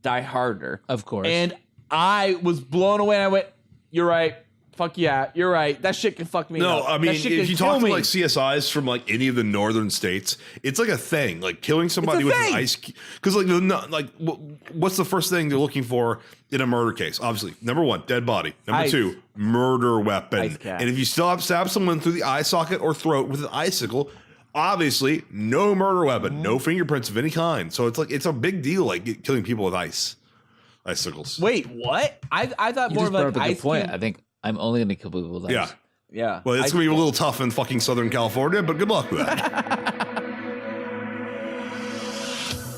Die Harder. Of course. And I was blown away and I went, you're right. Fuck yeah, you're right. That shit can fuck me No, up. I mean, That shit if can you kill talk to me. like CSIs from like any of the northern states, it's like a thing. Like killing somebody with an ice, because what's the first thing they're looking for in a murder case? Obviously, number one, dead body. Number two, murder weapon. And if you still stab someone through the eye socket or throat with an icicle, obviously no murder weapon, no fingerprints of any kind. So it's a big deal, like killing people with icicles. Wait, what? I thought You more just of brought like up a good ice point. cube. I think I'm only going to kill people with ice. Yeah. Yeah. Well, it's going to be a little tough in fucking Southern California, but good luck with that.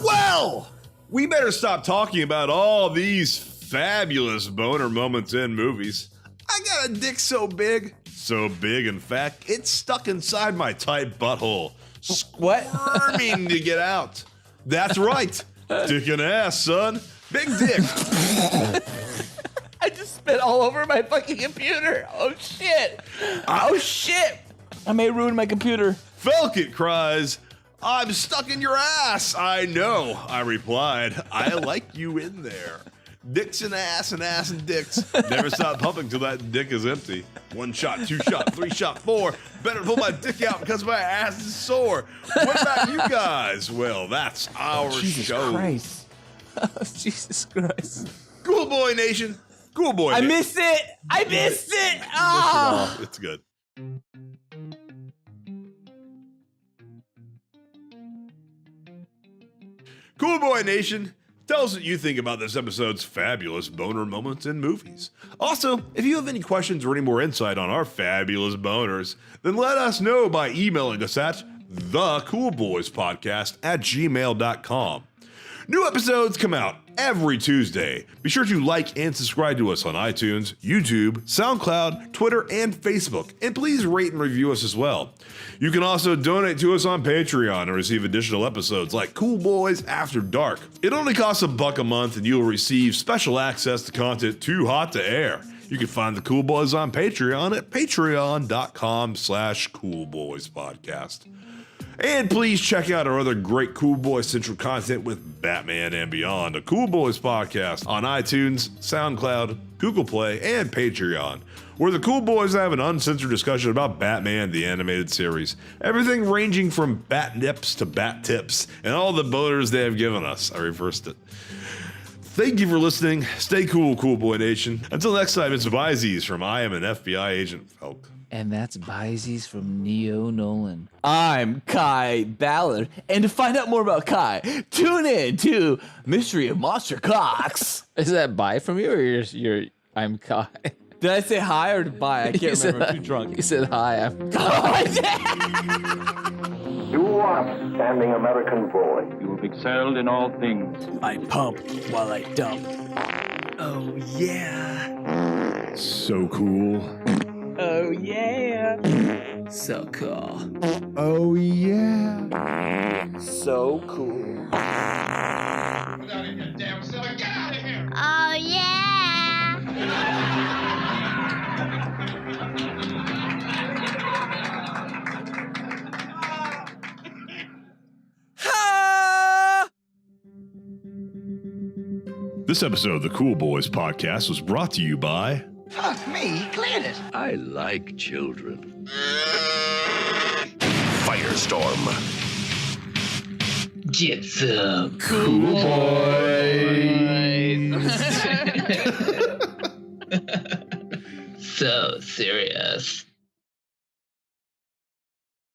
Well, we better stop talking about all these fabulous boner moments in movies. I got a dick so big, in fact, it's stuck inside my tight butthole, squirming to get out. That's right. Dick and ass, son. Big dick. I just spit all over my fucking computer. Oh shit. I may ruin my computer. Falkor cries, I'm stuck in your ass. I know, I replied. I like you in there. Dicks and ass and dicks. Never stop pumping till that dick is empty. 1 shot, 2 shot, 3 shot, 4. Better pull my dick out because my ass is sore. What about you guys? Well, that's our show. Christ. Jesus Christ. Cool Boy Nation. Cool Boy I Nation. missed it. Ah. It's good. Cool Boy Nation, tell us what you think about this episode's fabulous boner moments in movies. Also, if you have any questions or any more insight on our fabulous boners, then let us know by emailing us at thecoolboyspodcast@gmail.com. New episodes come out every Tuesday. Be sure to like and subscribe to us on iTunes, YouTube, SoundCloud, Twitter, and Facebook. And please rate and review us as well. You can also donate to us on Patreon and receive additional episodes like Cool Boys After Dark. It only costs $1 a month and you'll receive special access to content too hot to air. You can find the Cool Boys on Patreon at patreon.com/coolboyspodcast. And please check out our other great Cool Boys Central content with Batman and Beyond, a Cool Boys podcast on iTunes, SoundCloud, Google Play, and Patreon, where the Cool Boys have an uncensored discussion about Batman, the animated series. Everything ranging from bat nips to bat tips, and all the boners they have given us. I reversed it. Thank you for listening. Stay cool, Cool Boy Nation. Until next time, it's Vizies from I Am an FBI Agent Falk. And that's Bises from Neo Nolan. I'm Kai Ballard, and to find out more about Kai, tune in to Mystery of Monster Cocks. Is that bye from you or you're I'm Kai? Did I say hi or bye? I can't remember. I'm too drunk. He said hi. You upstanding American boy. You've excelled in all things. I pump while I dump. Oh, yeah. So cool. Oh, yeah. So cool. Oh, yeah. So cool. Oh, yeah. This episode of the Cool Boys podcast was brought to you by... Fuck me, cleared it. I like children. Firestorm. Get some Cool Boys. So serious.